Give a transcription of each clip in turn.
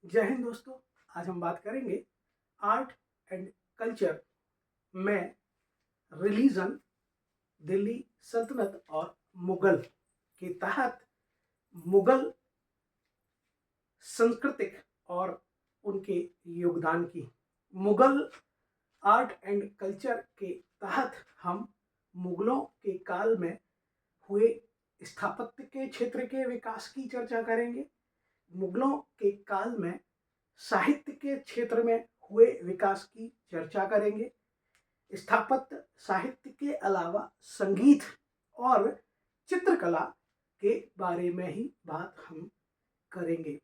जय हिंद दोस्तों। आज हम बात करेंगे आर्ट एंड कल्चर में रिलीजन, दिल्ली सल्तनत और मुगल के तहत मुगल सांस्कृतिक और उनके योगदान की। मुगल आर्ट एंड कल्चर के तहत हम मुगलों के काल में हुए स्थापत्य के क्षेत्र के विकास की चर्चा करेंगे। मुगलों के काल में साहित्य के क्षेत्र में हुए विकास की चर्चा करेंगे। स्थापत्य साहित्य के अलावा संगीत और चित्रकला के बारे में ही बात हम करेंगे।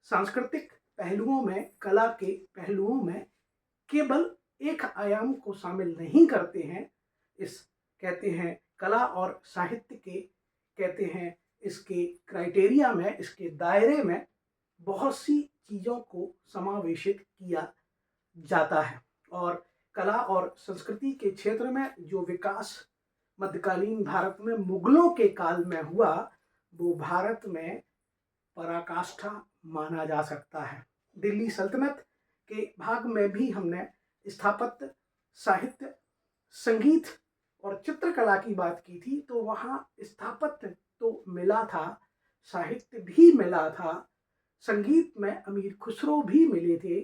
सांस्कृतिक पहलुओं में, कला के पहलुओं में केवल एक आयाम को शामिल नहीं करते हैं। इस कहते हैं कला और साहित्य के, कहते हैं इसके क्राइटेरिया में, इसके दायरे में बहुत सी चीज़ों को समावेशित किया जाता है। और कला और संस्कृति के क्षेत्र में जो विकास मध्यकालीन भारत में मुगलों के काल में हुआ, वो भारत में पराकाष्ठा माना जा सकता है। दिल्ली सल्तनत के भाग में भी हमने स्थापत्य, साहित्य, संगीत और चित्रकला की बात की थी, तो वहाँ स्थापत्य तो मिला था, साहित्य भी मिला था, संगीत में अमीर खुसरो भी मिले थे,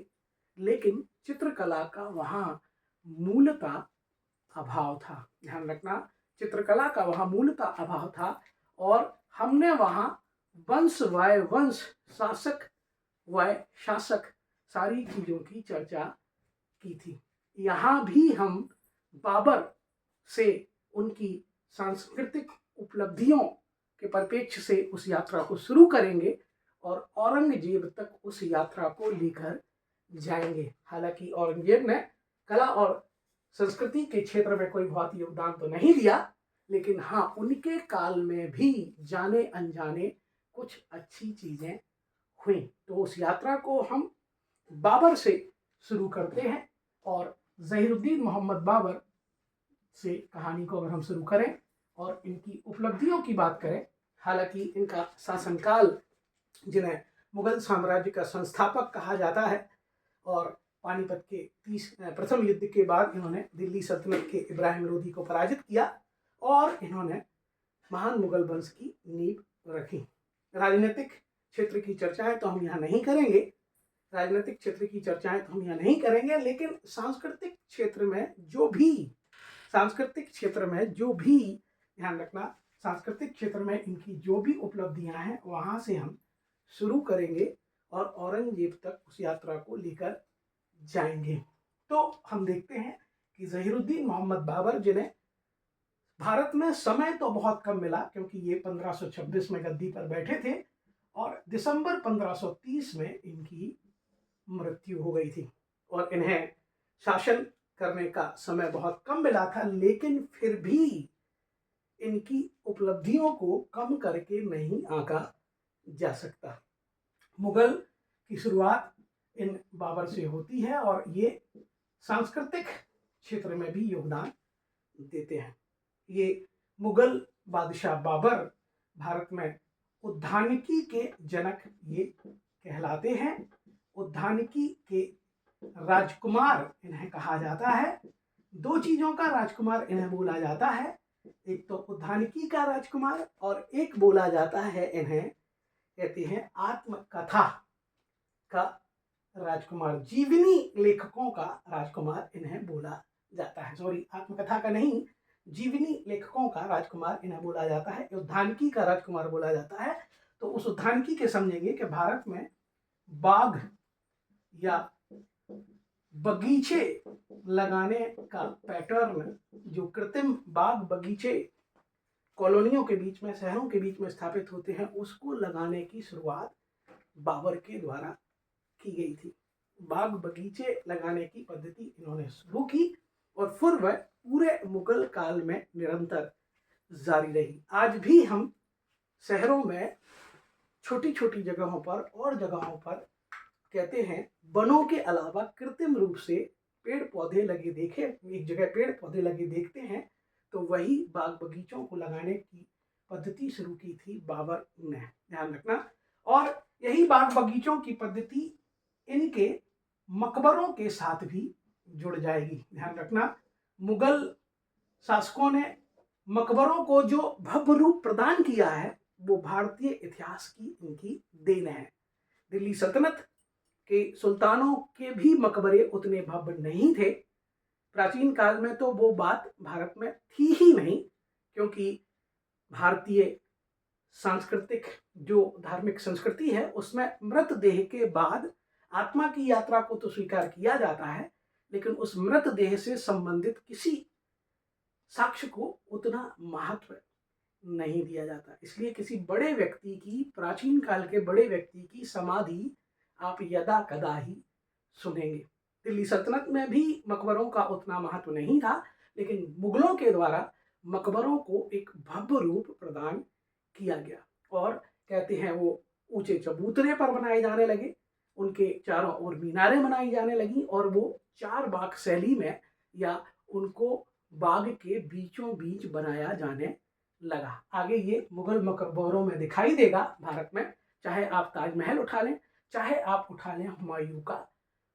लेकिन चित्रकला का वहाँ मूलतः अभाव था। ध्यान रखना, चित्रकला का वहाँ मूलतः अभाव था। और हमने वहाँ वंश वाय वंश, शासक वाय शासक, सारी चीज़ों की चर्चा की थी। यहाँ भी हम बाबर से उनकी सांस्कृतिक उपलब्धियों के परिप्रेक्ष्य से उस यात्रा को शुरू करेंगे और औरंगजेब तक उस यात्रा को लेकर जाएंगे। हालांकि औरंगजेब ने कला और संस्कृति के क्षेत्र में कोई बहुत योगदान तो नहीं दिया, लेकिन हाँ, उनके काल में भी जाने अनजाने कुछ अच्छी चीजें हुई। तो उस यात्रा को हम बाबर से शुरू करते हैं और ज़हीरुद्दीन मोहम्मद बाबर से कहानी को अगर हम शुरू करें और इनकी उपलब्धियों की बात करें, हालांकि इनका शासनकाल, जिन्हें मुगल साम्राज्य का संस्थापक कहा जाता है, और पानीपत के प्रथम युद्ध के बाद इन्होंने दिल्ली सल्तनत के इब्राहिम लोदी को पराजित किया और इन्होंने महान मुगल वंश की नींव रखी। राजनीतिक क्षेत्र की चर्चाएं तो हम यहाँ नहीं करेंगे, लेकिन सांस्कृतिक क्षेत्र में जो भी ध्यान रखना, सांस्कृतिक क्षेत्र में इनकी जो भी उपलब्धियां हैं वहां से हम शुरू करेंगे और औरंगजेब तक उस यात्रा को लेकर जाएंगे। तो हम देखते हैं कि ज़हीरुद्दीन मोहम्मद बाबर, जिन्हें भारत में समय तो बहुत कम मिला क्योंकि ये 1526 में गद्दी पर बैठे थे और दिसंबर 1530 में इनकी मृत्यु हो गई थी और इन्हें शासन करने का समय बहुत कम मिला था, लेकिन फिर भी इनकी उपलब्धियों को कम करके नहीं आंका जा सकता। मुगल की शुरुआत इन बाबर से होती है और ये सांस्कृतिक क्षेत्र में भी योगदान देते हैं। ये मुगल बादशाह बाबर भारत में उद्यानिकी के जनक ये कहलाते हैं। उद्यानिकी के राजकुमार इन्हें कहा जाता है। दो चीजों का राजकुमार इन्हें बोला जाता है, एक तो उद्यानिकी का राजकुमार और एक बोला जाता है इन्हें, कहते हैं आत्मकथा का राजकुमार, जीवनी लेखकों का राजकुमार इन्हें बोला जाता है। सॉरी, आत्मकथा का नहीं, जीवनी लेखकों का राजकुमार इन्हें बोला जाता है, उद्यानिकी का राजकुमार बोला जाता है। तो उस उद्यानिकी के समझेंगे कि भारत में बाग या बगीचे लगाने का पैटर्न, जो कृत्रिम बाग बगीचे कॉलोनियों के बीच में, शहरों के बीच में स्थापित होते हैं, उसको लगाने की शुरुआत बाबर के द्वारा की गई थी। बाग बगीचे लगाने की पद्धति इन्होंने शुरू की और फिर वह पूरे मुगल काल में निरंतर जारी रही। आज भी हम शहरों में छोटी छोटी जगहों पर और जगहों पर, कहते हैं, वनों के अलावा कृत्रिम रूप से पेड़ पौधे लगे देखे, एक जगह पेड़ पौधे लगे देखते हैं, तो वही बाग बगीचों को लगाने की पद्धति शुरू की थी बाबर ने। ध्यान रखना। और यही बाग बगीचों की पद्धति इनके मकबरों के साथ भी जुड़ जाएगी। ध्यान रखना, मुगल शासकों ने मकबरों को जो भव्य रूप प्रदान किया है वो भारतीय इतिहास की इनकी देन है। दिल्ली सल्तनत के सुल्तानों के भी मकबरे उतने भव्य नहीं थे। प्राचीन काल में तो वो बात भारत में थी ही नहीं, क्योंकि भारतीय सांस्कृतिक जो धार्मिक संस्कृति है उसमें मृतदेह के बाद आत्मा की यात्रा को तो स्वीकार किया जाता है, लेकिन उस मृतदेह से संबंधित किसी साक्ष्य को उतना महत्व नहीं दिया जाता। इसलिए किसी बड़े व्यक्ति की, प्राचीन काल के बड़े व्यक्ति की समाधि आप यदा कदा ही सुनेंगे। दिल्ली सल्तनत में भी मकबरों का उतना महत्व नहीं था, लेकिन मुगलों के द्वारा मकबरों को एक भव्य रूप प्रदान किया गया और कहते हैं वो ऊंचे चबूतरे पर बनाए जाने लगे, उनके चारों ओर मीनारें बनाई जाने लगी और वो चार बाग शैली में या उनको बाग के बीचों बीच बनाया जाने लगा। आगे ये मुगल मकबरों में दिखाई देगा भारत में, चाहे आप ताजमहल उठा लें, चाहे आप उठा लें हुमायूं का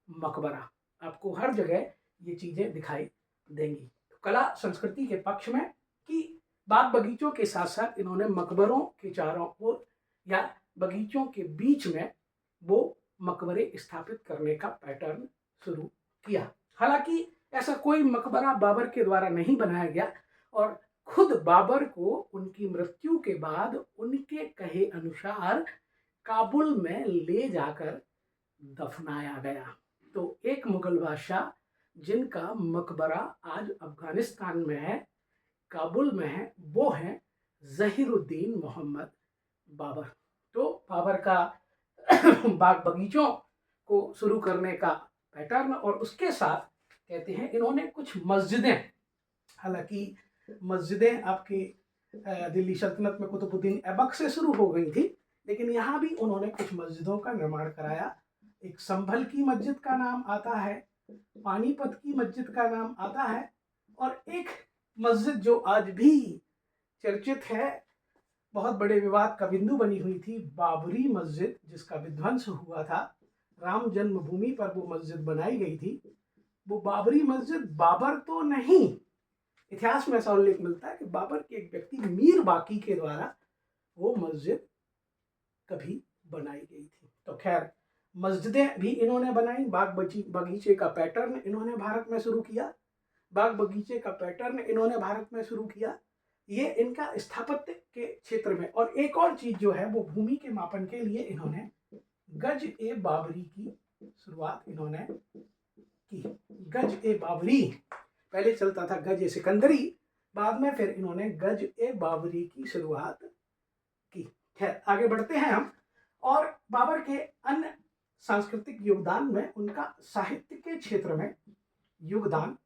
मकबरा, आपको हर जगह ये चीजें दिखाई देंगी। तो कला संस्कृति के पक्ष में कि बाग बगीचों के साथ साथ इन्होंने मकबरों के चारों ओर या बगीचों के बीच में वो मकबरे स्थापित करने का पैटर्न शुरू किया। हालांकि ऐसा कोई मकबरा बाबर के द्वारा नहीं बनाया गया और खुद बाबर को उनकी मृत्यु के बाद उनके कहे अनुसार काबुल में ले जाकर दफनाया गया। तो एक मुगल बादशाह जिनका मकबरा आज अफगानिस्तान में है, काबुल में है, वो है जहीरुद्दीन मोहम्मद बाबर। तो बाबर का बाग बगीचों को शुरू करने का पैटर्न और उसके साथ कहते हैं इन्होंने कुछ मस्जिदें, हालांकि मस्जिदें आपकी दिल्ली सल्तनत में कुतुबुद्दीन ऐबक से शुरू हो गई थी, लेकिन यहाँ भी उन्होंने कुछ मस्जिदों का निर्माण कराया। एक संभल की मस्जिद का नाम आता है, पानीपत की मस्जिद का नाम आता है और एक मस्जिद जो आज भी चर्चित है, बहुत बड़े विवाद का बिंदु बनी हुई थी, बाबरी मस्जिद, जिसका विध्वंस हुआ था। राम जन्मभूमि पर वो मस्जिद बनाई गई थी। वो बाबरी मस्जिद बाबर तो नहीं, इतिहास में ऐसा उल्लेख मिलता है कि बाबर के एक व्यक्ति मीर बाकी के द्वारा वो मस्जिद कभी बनाई गई थी। तो खैर मस्जिदें भी इन्होंने बनाई, बाग बगीचे का पैटर्न इन्होंने भारत में शुरू किया, बाग बगीचे का पैटर्न इन्होंने भारत में शुरू किया। ये इनका स्थापत्य के क्षेत्र में। और एक और चीज जो है वो भूमि के मापन के लिए इन्होंने गज ए बाबरी की शुरुआत इन्होंने की। गज ए बाबरी, पहले चलता था गज ए सिकंदरी, बाद में फिर इन्होंने गज ए बाबरी की शुरुआत की। खैर आगे बढ़ते हैं हम और बाबर के अन्य सांस्कृतिक योगदान में उनका साहित्य के क्षेत्र में योगदान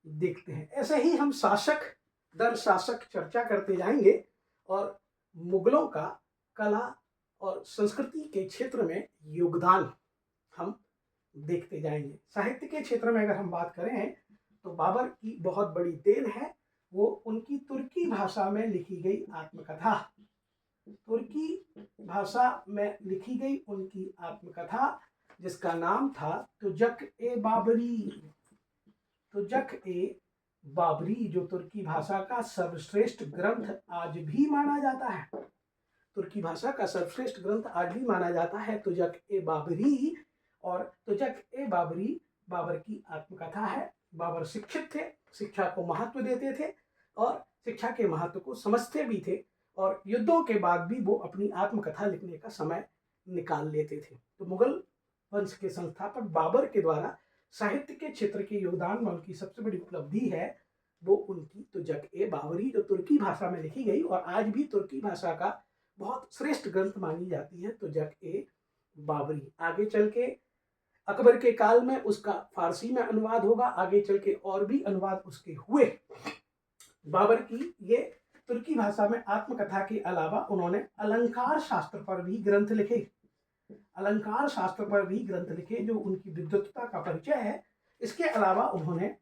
देखते हैं। ऐसे ही हम शासक दर शासक चर्चा करते जाएंगे और मुगलों का कला और संस्कृति के क्षेत्र में योगदान हम देखते जाएंगे। साहित्य के क्षेत्र में अगर हम बात करें तो बाबर की बहुत बड़ी देन है वो उनकी तुर्की भाषा में लिखी गई आत्मकथा। तुर्की भाषा में लिखी गई उनकी आत्मकथा जिसका नाम था तुजक ए बाबरी। तुजक ए बाबरी जो तुर्की भाषा का सर्वश्रेष्ठ ग्रंथ आज भी माना जाता है। तुर्की भाषा का सर्वश्रेष्ठ ग्रंथ आज भी माना जाता है तुजक ए बाबरी। और तुजक ए बाबरी बाबर की आत्मकथा है। बाबर शिक्षित थे, शिक्षा को महत्व देते थे और शिक्षा के महत्व को समझते भी थे और युद्धों के बाद भी वो अपनी आत्मकथा लिखने का समय निकाल लेते थे। तो मुगल वंश के संस्थापक बाबर के द्वारा साहित्य के क्षेत्र के योगदान में उनकी सबसे बड़ी उपलब्धि है वो उनकी तुजक ए बाबरी जो तुर्की भाषा में लिखी गई और आज भी तुर्की भाषा का बहुत श्रेष्ठ ग्रंथ मानी जाती है तुजक ए बाबरी। आगे चल के अकबर के काल में उसका फारसी में अनुवाद होगा, आगे चल के और भी अनुवाद उसके हुए। बाबर की ये तुर्की भाषा में आत्मकथा के अलावा उन्होंने अलंकार शास्त्र पर भी ग्रंथ लिखे। अलंकार शास्त्र पर भी ग्रंथ लिखे जो उनकी विद्वत्ता का परिचय है। इसके अलावा उन्होंने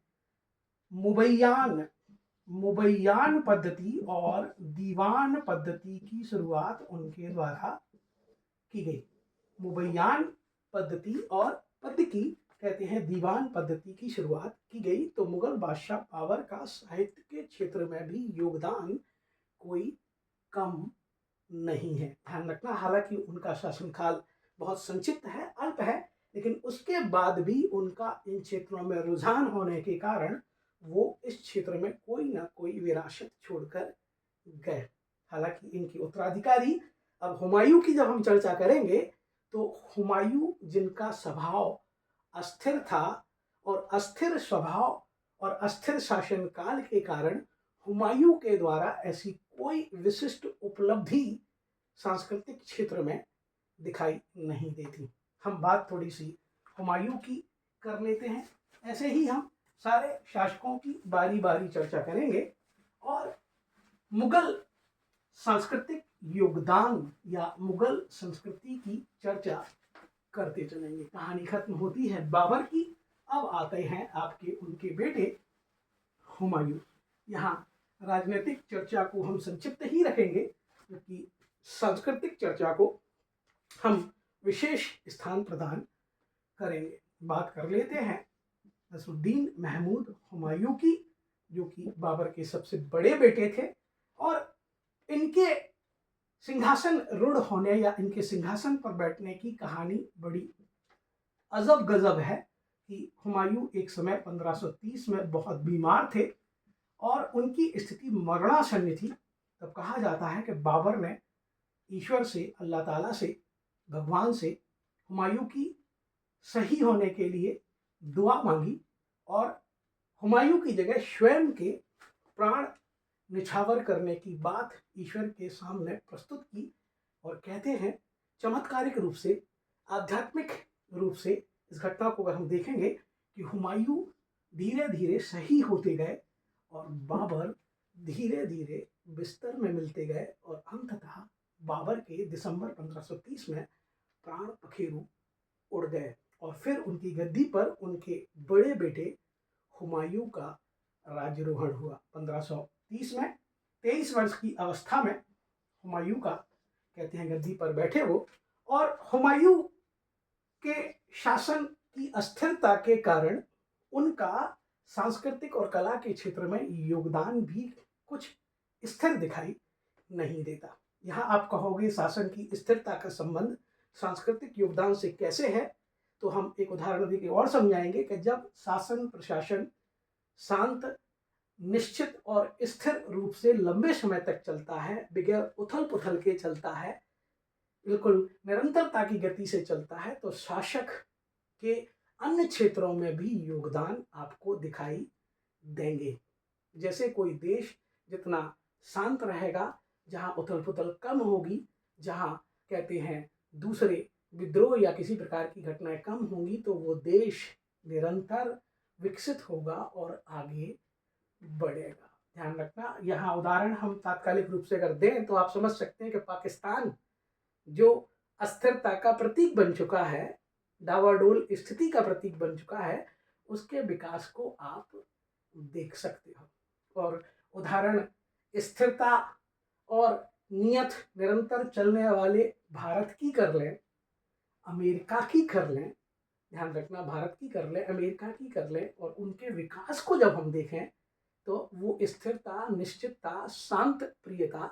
मुबैयान पद्धति और दीवान पद्धति की शुरुआत उनके द्वारा की गई। मुबैयान पद्धति और पद्य की कहते हैं दीवान पद्धति की शुरुआत की गई। तो मुगल बादशाह बाबर का साहित्य के क्षेत्र में भी योगदान कोई कम नहीं है। ध्यान रखना, हालांकि उनका शासनकाल बहुत संक्षिप्त है, अल्प है, लेकिन उसके बाद भी उनका इन क्षेत्रों में रुझान होने के कारण वो इस क्षेत्र में कोई ना कोई विरासत छोड़कर गए। हालांकि इनके उत्तराधिकारी, अब हुमायूं की जब हम चर्चा करेंगे तो हुमायूं जिनका स्वभाव अस्थिर था और अस्थिर स्वभाव और अस्थिर शासनकाल के कारण हुमायूं के द्वारा ऐसी कोई विशिष्ट उपलब्धि सांस्कृतिक क्षेत्र में दिखाई नहीं देती। हम बात थोड़ी सी हुमायूं की कर लेते हैं। ऐसे ही हम सारे शासकों की बारी बारी चर्चा करेंगे और मुगल सांस्कृतिक योगदान या मुगल संस्कृति की चर्चा करते चलेंगे। कहानी खत्म होती है बाबर की, अब आते हैं आपके उनके बेटे हुमायूं। यहाँ राजनीतिक चर्चा को हम संक्षिप्त ही रखेंगे क्योंकि सांस्कृतिक चर्चा को हम विशेष स्थान प्रदान करेंगे। बात कर लेते हैं नसरुद्दीन महमूद हुमायूं की, जो कि बाबर के सबसे बड़े बेटे थे और इनके सिंहासन रूढ़ होने या इनके सिंहासन पर बैठने की कहानी बड़ी अजब गजब है कि हुमायूं एक समय 1530 में बहुत बीमार थे और उनकी स्थिति मरणासन्न थी। तब कहा जाता है कि बाबर ने ईश्वर से, अल्लाह ताला से, भगवान से हुमायूं की सही होने के लिए दुआ मांगी और हुमायूं की जगह स्वयं के प्राण निछावर करने की बात ईश्वर के सामने प्रस्तुत की। और कहते हैं चमत्कारिक रूप से, आध्यात्मिक रूप से इस घटना को अगर हम देखेंगे कि हुमायूं धीरे धीरे सही होते गए और बाबर धीरे धीरे बिस्तर में मिलते गए और अंततः बाबर के दिसंबर 1530 में प्राण पखेरु उड़ गए और फिर उनकी गद्दी पर उनके बड़े बेटे हुमायूं का राज्यारोहण हुआ। 1530 में 23 वर्ष की अवस्था में हुमायूं का कहते हैं गद्दी पर बैठे वो, और हुमायूं के शासन की अस्थिरता के कारण उनका सांस्कृतिक और कला के क्षेत्र में योगदान भी कुछ स्थिर दिखाई नहीं देता। यहाँ आप कहोगे शासन की स्थिरता का संबंध सांस्कृतिक योगदान से कैसे है, तो हम एक उदाहरण देके और समझाएंगे कि जब शासन प्रशासन शांत, निश्चित और स्थिर रूप से लंबे समय तक चलता है, बगैर उथल पुथल के चलता है, बिल्कुल निरंतरता की गति से चलता है, तो शासक के अन्य क्षेत्रों में भी योगदान आपको दिखाई देंगे। जैसे कोई देश जितना शांत रहेगा, जहाँ उथल पुथल कम होगी, जहाँ कहते हैं दूसरे विद्रोह या किसी प्रकार की घटनाएं कम होंगी, तो वो देश निरंतर विकसित होगा और आगे बढ़ेगा। ध्यान रखना, यहाँ उदाहरण हम तात्कालिक रूप से अगर दें तो आप समझ सकते हैं कि पाकिस्तान जो अस्थिरता का प्रतीक बन चुका है, डावाडोल स्थिति का प्रतीक बन चुका है, उसके विकास को आप देख सकते हो। और उदाहरण स्थिरता और नियत निरंतर चलने वाले भारत की कर लें, अमेरिका की कर लें, ध्यान रखना भारत की कर लें, अमेरिका की कर लें, और उनके विकास को जब हम देखें तो वो स्थिरता, निश्चितता, शांत प्रियता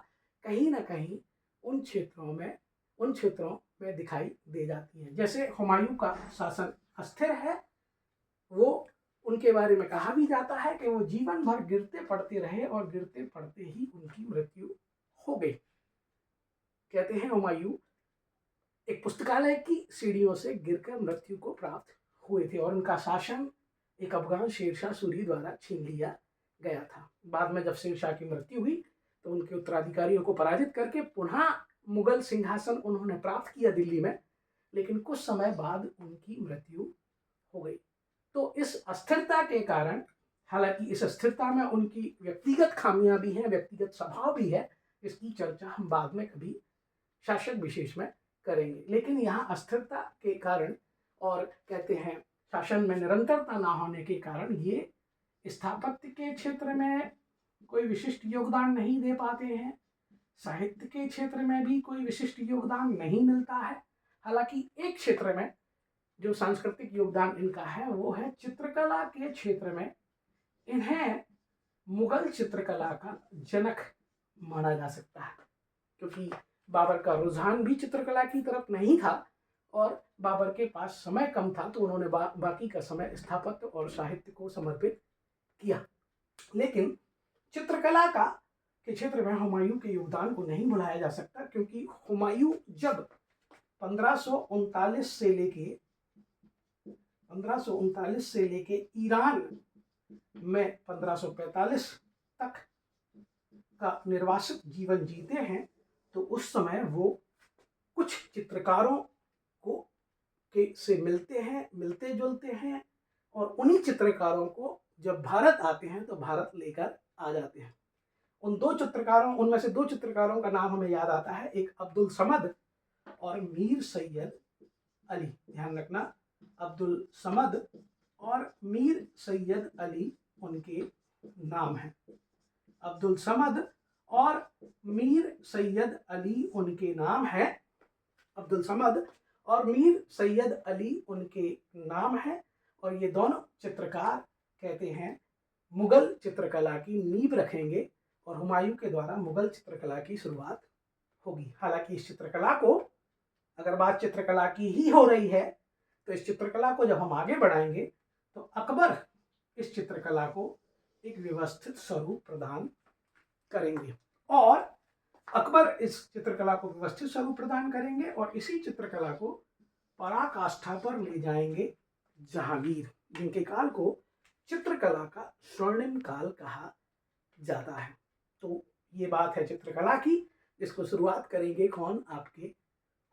कहीं ना कहीं उन क्षेत्रों में दिखाई दे जाती है। जैसे हुमायूं का शासन अस्थिर है, वो उनके बारे में कहा भी जाता है कि वो जीवन भर गिरते पड़ते रहे और गिरते पड़ते ही उनकी मृत्यु हो गई। कहते हैं हुमायूं एक पुस्तकालय की सीढ़ियों से गिरकर मृत्यु को प्राप्त हुए थे और उनका शासन एक अफगान शेरशाह सूरी द्वारा छीन लिया गया था। बाद में जब शेरशाह की मृत्यु हुई तो उनके उत्तराधिकारियों को पराजित करके पुनः मुगल सिंहासन उन्होंने प्राप्त किया दिल्ली में, लेकिन कुछ समय बाद उनकी मृत्यु हो गई। तो इस अस्थिरता के कारण, हालांकि इस अस्थिरता में उनकी व्यक्तिगत खामियां भी हैं, व्यक्तिगत स्वभाव भी है, इसकी चर्चा हम बाद में कभी शासक विशेष में करेंगे, लेकिन यहाँ अस्थिरता के कारण और कहते हैं शासन में निरंतरता ना होने के कारण ये स्थापत्य के क्षेत्र में कोई विशिष्ट योगदान नहीं दे पाते हैं, साहित्य के क्षेत्र में भी कोई विशिष्ट योगदान नहीं मिलता है। हालांकि एक क्षेत्र में जो सांस्कृतिक योगदान इनका है वो है चित्रकला के क्षेत्र में इन्हें मुगल चित्रकला का जनक माना जा सकता है, क्योंकि बाबर का रुझान भी चित्रकला की तरफ नहीं था और बाबर के पास समय कम था, तो उन्होंने बाकी का समय स्थापत्य और साहित्य को समर्पित किया। लेकिन चित्रकला का के क्षेत्र में हुमायूं के योगदान को नहीं भुलाया जा सकता, क्योंकि हुमायूं जब 1539 से लेके ईरान में 1545 तक का निर्वासित जीवन जीते हैं, तो उस समय वो कुछ चित्रकारों को से मिलते जुलते हैं और उन्हीं चित्रकारों को जब भारत आते हैं तो भारत लेकर आ जाते हैं। उनमें से 2 चित्रकारों का नाम हमें याद आता है, एक अब्दुल समद और मीर सैयद अली। ध्यान रखना, अब्दुल समद और मीर सैयद अली उनके नाम हैं। अब्दुल समद और मीर सैयद अली उनके नाम है। अब्दुल समद और मीर सैयद अली उनके नाम है और ये दोनों चित्रकार कहते हैं मुगल चित्रकला की नींव रखेंगे और हुमायूं के द्वारा मुगल चित्रकला की शुरुआत होगी। हालांकि इस चित्रकला को, अगर बात चित्रकला की ही हो रही है, तो इस चित्रकला को जब हम आगे बढ़ाएंगे तो अकबर इस चित्रकला को एक व्यवस्थित स्वरूप प्रदान करेंगे और अकबर इस चित्रकला को व्यवस्थित स्वरूप प्रदान करेंगे और इसी चित्रकला को पराकाष्ठा पर ले जाएंगे जहांगीर, जिनके काल को चित्रकला का स्वर्णिम काल कहा जाता है। तो ये बात है चित्रकला की, जिसको शुरुआत करेंगे कौन? आपके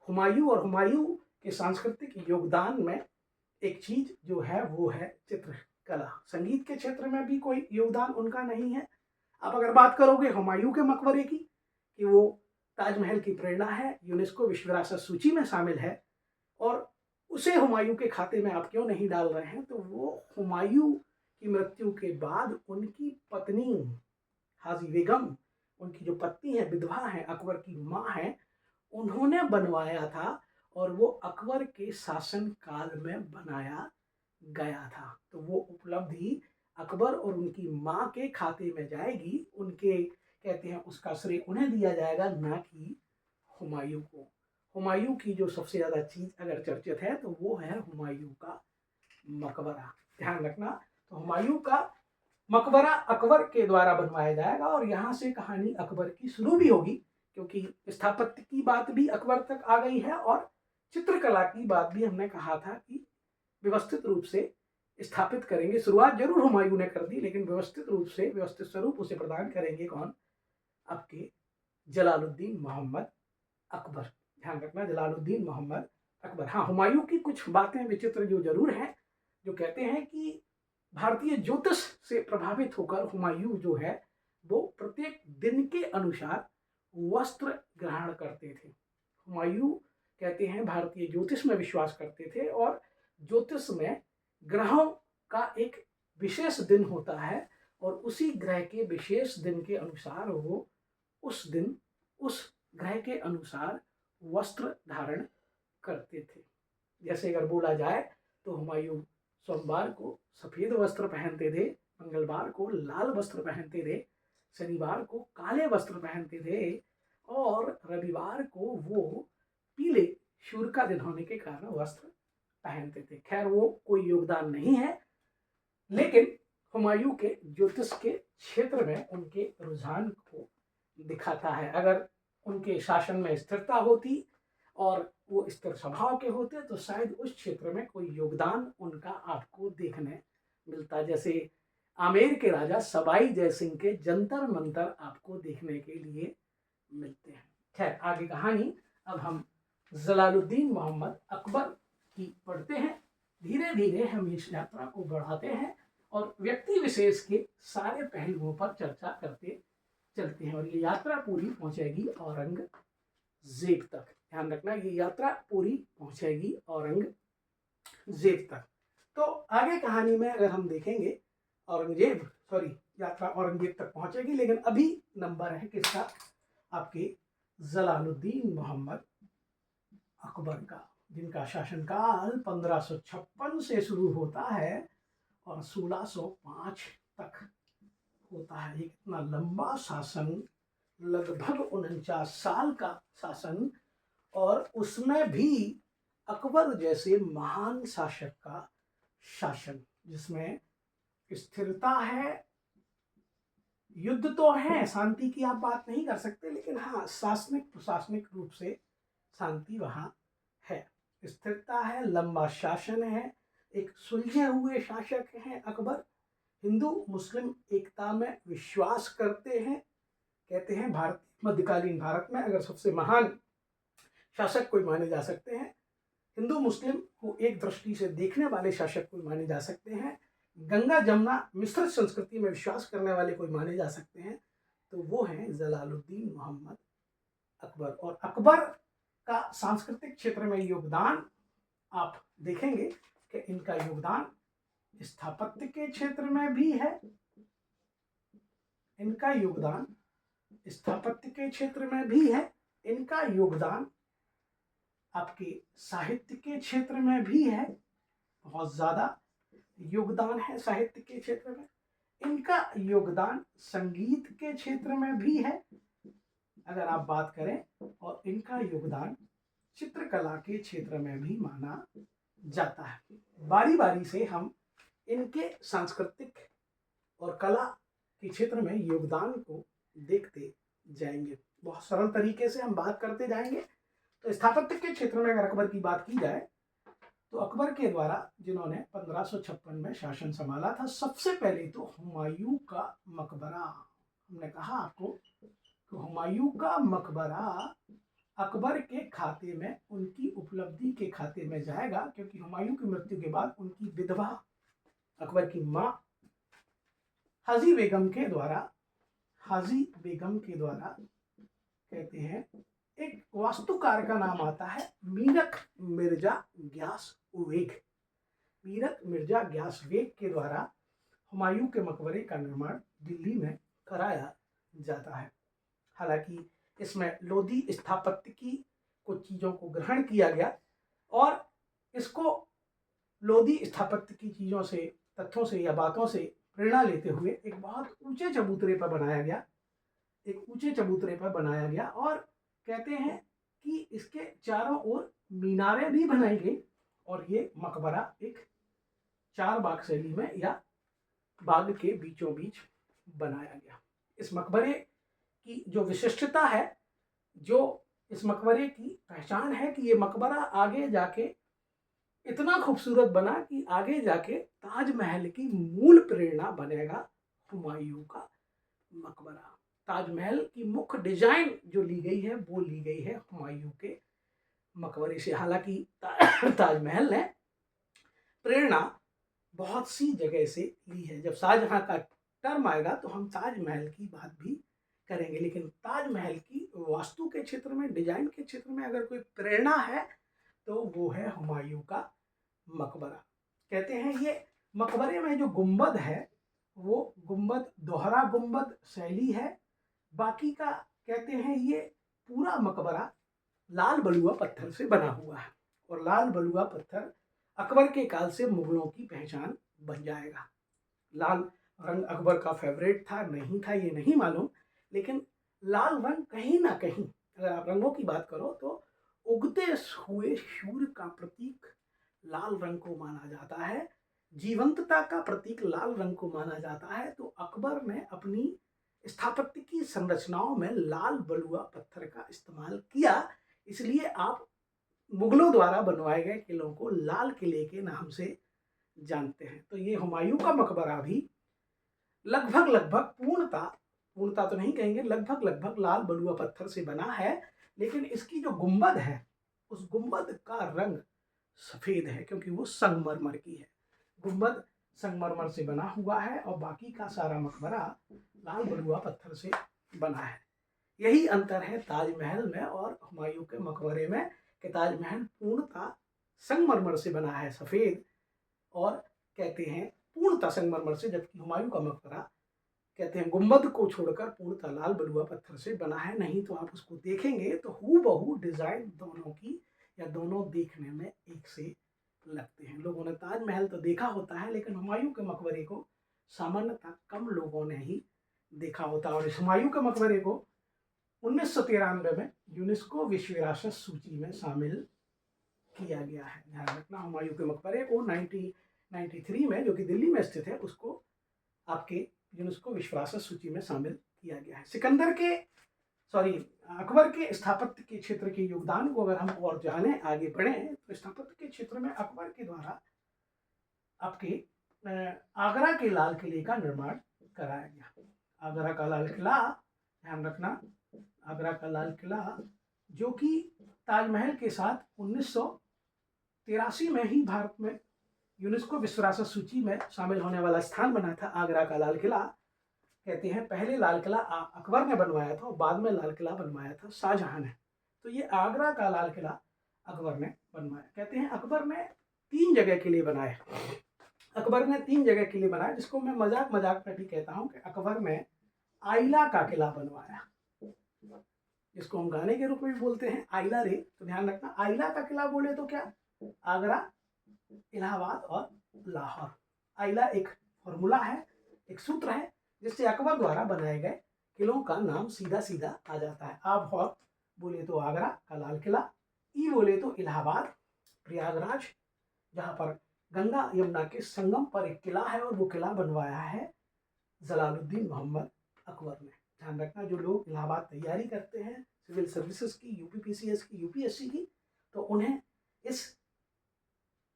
हुमायूं। और हुमायूं के सांस्कृतिक योगदान में एक चीज जो है वो है चित्रकला। संगीत के क्षेत्र में भी कोई योगदान उनका नहीं है। आप अगर बात करोगे हुमायूं के मकबरे की, कि वो ताजमहल की प्रेरणा है, यूनेस्को विश्व विरासत सूची में शामिल है, और उसे हुमायूं के खाते में आप क्यों नहीं डाल रहे हैं? तो वो हुमायूं की मृत्यु के बाद उनकी पत्नी हाजी बेगम, उनकी जो पत्नी है, विधवा है, अकबर की माँ है, उन्होंने बनवाया था और वो अकबर के शासन काल में बनाया गया था। तो वो उपलब्धि अकबर और उनकी माँ के खाते में जाएगी, उनके कहते हैं उसका श्रेय उन्हें दिया जाएगा, ना कि हुमायूं को। हुमायूं की जो सबसे ज़्यादा चीज़ अगर चर्चित है तो वो है हुमायूं का मकबरा। ध्यान रखना, तो हुमायूं का मकबरा अकबर के द्वारा बनवाया जाएगा और यहाँ से कहानी अकबर की शुरू भी होगी, क्योंकि स्थापत्य की बात भी अकबर तक आ गई है और चित्रकला की बात भी हमने कहा था कि व्यवस्थित रूप से स्थापित करेंगे। शुरुआत जरूर हुमायूं ने कर दी, लेकिन व्यवस्थित रूप से व्यवस्थित स्वरूप उसे प्रदान करेंगे कौन? आपके जलालुद्दीन मोहम्मद अकबर। ध्यान रखना, जलालुद्दीन मोहम्मद अकबर। हाँ, हुमायूं की कुछ बातें विचित्र जो जरूर हैं, जो कहते हैं कि भारतीय ज्योतिष से प्रभावित होकर हुमायूं जो है वो प्रत्येक दिन के अनुसार वस्त्र ग्रहण करते थे। हुमायूं कहते हैं भारतीय ज्योतिष में विश्वास करते थे और ज्योतिष में ग्रहों का एक विशेष दिन होता है और उसी ग्रह के विशेष दिन के अनुसार वो उस दिन उस ग्रह के अनुसार वस्त्र धारण करते थे। जैसे अगर बोला जाए तो हुमायूं सोमवार को सफेद वस्त्र पहनते थे, मंगलवार को लाल वस्त्र पहनते थे, शनिवार को काले वस्त्र पहनते थे और रविवार को वो पीले सूर्य का दिन होने के कारण वस्त्र पहनते थे। खैर वो कोई योगदान नहीं है, लेकिन हुमायूं के ज्योतिष के क्षेत्र में उनके रुझान को दिखाता है। अगर उनके शासन में स्थिरता होती और वो स्थिर स्वभाव के होते तो शायद उस क्षेत्र में कोई योगदान उनका आपको देखने मिलता। जैसे आमेर के राजा सवाई जयसिंह के जंतर मंतर आपको देखने के लिए मिलते हैं। खैर आगे कहानी अब हम जलालुद्दीन मोहम्मद अकबर की पढ़ते हैं। धीरे धीरे हम इस यात्रा को बढ़ाते हैं और व्यक्ति विशेष के सारे पहलुओं पर चर्चा करते चलते हैं और ये यात्रा पूरी पहुंचेगी औरंगजेब तक। ध्यान रखना, ये यात्रा पूरी पहुंचेगी औरंगजेब तक। तो आगे कहानी में अगर हम देखेंगे यात्रा औरंगजेब तक पहुंचेगी, लेकिन अभी नंबर है किसका? आपके जलालुद्दीन मोहम्मद अकबर का। जिनका शासनकाल 1556 से शुरू होता है और 1605 तक होता है। एक इतना लंबा शासन, लगभग 49 साल का शासन, और उसमें भी अकबर जैसे महान शासक का शासन, जिसमें स्थिरता है। युद्ध तो है, शांति की आप बात नहीं कर सकते, लेकिन हाँ, शासनिक प्रशासनिक रूप से शांति वहां है, स्थिरता है, लंबा शासन है, एक सुलझे हुए शासक हैं अकबर। हिंदू मुस्लिम एकता में विश्वास करते हैं। कहते हैं भारत मध्यकालीन भारत में अगर सबसे महान शासक कोई माने जा सकते हैं, हिंदू मुस्लिम को एक दृष्टि से देखने वाले शासक कोई माने जा सकते हैं, गंगा जमुना मिश्रित संस्कृति में विश्वास करने वाले कोई माने जा सकते हैं, तो वो हैं जलालुद्दीन मोहम्मद अकबर। और अकबर का सांस्कृतिक क्षेत्र में योगदान आप देखेंगे कि इनका योगदान स्थापत्य के क्षेत्र में भी है, इनका योगदान स्थापत्य के क्षेत्र में भी है, इनका योगदान आपके साहित्य के क्षेत्र में भी है, बहुत ज्यादा योगदान है साहित्य के क्षेत्र में, इनका योगदान संगीत के क्षेत्र में भी है अगर आप बात करें, और इनका योगदान चित्रकला के क्षेत्र में भी माना जाता है। बारी बारी से हम इनके सांस्कृतिक और कला के क्षेत्र में योगदान को देखते जाएंगे, बहुत सरल तरीके से हम बात करते जाएंगे। तो स्थापत्य के क्षेत्र में अगर अकबर की बात की जाए, तो अकबर के द्वारा जिन्होंने 1556 में शासन संभाला था, सबसे पहले तो हुमायूं का मकबरा, हमने कहा आपको कि हुमायूं का मकबरा अकबर के खाते में, उनकी उपलब्धि के खाते में जाएगा, क्योंकि हुमायूं की मृत्यु के बाद उनकी विधवा अकबर की मां हाजी बेगम के द्वारा कहते हैं, एक वास्तुकार का नाम आता है मीरक मिर्जा ग्यास बेग। मीरक मिर्जा ग्यास बेग के द्वारा हुमायूं के मकबरे का निर्माण दिल्ली में कराया जाता है। हालांकि इसमें लोधी स्थापत्य की कुछ चीज़ों को ग्रहण किया गया, और इसको लोधी स्थापत्य की चीज़ों से, तथ्यों से या बातों से प्रेरणा लेते हुए एक बहुत ऊंचे चबूतरे पर बनाया गया, और कहते हैं कि इसके चारों ओर मीनारें भी बनाई गई, और ये मकबरा एक 4 बाग शैली में या बाग के बीचों बीच बनाया गया। इस मकबरे की जो विशिष्टता है, जो इस मकबरे की पहचान है, कि ये मकबरा आगे जाके इतना खूबसूरत बना कि आगे जाके ताजमहल की मूल प्रेरणा बनेगा हुमायूं का मकबरा। ताजमहल की मुख्य डिजाइन जो ली गई है, वो ली गई है हुमायूं के मकबरे से। हालांकि ताजमहल ने प्रेरणा बहुत सी जगह से ली है। जब शाहजहां का टर्म आएगा तो हम ताजमहल की बात भी करेंगे, लेकिन ताजमहल की वास्तु के क्षेत्र में, डिजाइन के क्षेत्र में अगर कोई प्रेरणा है तो वो है हुमायूं का मकबरा। कहते हैं ये मकबरे में जो गुंबद है, वो गुंबद दोहरा गुंबद शैली है। बाकी का कहते हैं ये पूरा मकबरा लाल बलुआ पत्थर से बना हुआ है, और लाल बलुआ पत्थर अकबर के काल से मुगलों की पहचान बन जाएगा। लाल रंग अकबर का फेवरेट था, नहीं था ये नहीं मालूम, लेकिन लाल रंग कहीं ना कहीं, अगर आप रंगों की बात करो तो उगते हुए सूर्य का प्रतीक लाल रंग को माना जाता है, जीवंतता का प्रतीक लाल रंग को माना जाता है। तो अकबर ने अपनी स्थापत्य की संरचनाओं में लाल बलुआ पत्थर का इस्तेमाल किया, इसलिए आप मुगलों द्वारा बनवाए गए किलों को लाल किले के नाम से जानते हैं। तो ये हुमायूं का मकबरा भी लगभग पूर्णता तो नहीं कहेंगे, लगभग लाल बलुआ पत्थर से बना है, लेकिन इसकी जो गुंबद है, उस गुंबद का रंग सफेद है, क्योंकि वो संगमरमर की है। गुंबद संगमरमर से बना हुआ है, और बाकी का सारा मकबरा लाल बलुआ पत्थर से बना है। यही अंतर है ताजमहल में और हुमायूं के मकबरे में, कि ताजमहल पूर्णतः संगमरमर से बना है, सफेद, और कहते हैं पूर्णतः संगमरमर से, जबकि हुमायूं का मकबरा कहते हैं गुंबद को छोड़कर पूर्णतः लाल बलुआ पत्थर से बना है। नहीं तो आप उसको देखेंगे तो हूबहू डिजाइन दोनों की या दोनों देखने में एक से लगते हैं। लोगों ने ताजमहल तो देखा होता है, लेकिन हुमायूं के मकबरे को सामान्यतः कम लोगों ने ही देखा होता है। और इस हुमायूं के मकबरे को 1993 में यूनेस्को विश्व विरासत सूची में शामिल किया गया है। ध्यान रखना, हुमायूं के मकबरे को 1993 में, जो कि दिल्ली में स्थित है, उसको आपके यूनेस्को विश्व विरासत सूची में शामिल किया गया है। अकबर के स्थापत्य के क्षेत्र के योगदान को अगर हम और जाने, आगे बढ़े, तो स्थापत्य के क्षेत्र में अकबर के द्वारा आपके आगरा के लाल किले का निर्माण कराया गया। आगरा का लाल किला, ध्यान रखना, आगरा का लाल किला जो कि ताजमहल के साथ 1983 में ही भारत में यूनेस्को विश्व विरासत सूची में शामिल होने वाला स्थान बना था। आगरा का लाल किला, कहते हैं पहले लाल किला अकबर ने बनवाया था और बाद में लाल किला बनवाया था शाहजहां ने। तो ये आगरा का लाल किला अकबर ने बनवाया। कहते हैं अकबर ने 3 जगह के लिए बनाए। अकबर ने 3 जगह के लिए बनाया, जिसको मैं मजाक मजाक में भी कहता हूँ कि अकबर ने आइला का किला बनवाया, जिसको हम गाने के रूप में भी बोलते हैं, आइला रे। तो ध्यान रखना, आइला का किला बोले तो क्या, आगरा, इलाहाबाद और लाहौर। आइला एक फॉर्मूला है, एक सूत्र है, जिससे अकबर द्वारा बनाए गए किलों का नाम सीधा सीधा आ जाता है। आप हौर बोले तो आगरा का लाल किला, ई बोले तो इलाहाबाद, प्रयागराज, जहाँ पर गंगा यमुना के संगम पर एक किला है, और वो किला बनवाया है जलालुद्दीन मोहम्मद अकबर ने। ध्यान रखना, जो लोग इलाहाबाद तैयारी करते हैं सिविल सर्विसेज की, यूपीपीसीएस की, यूपीएससी की, तो उन्हें इस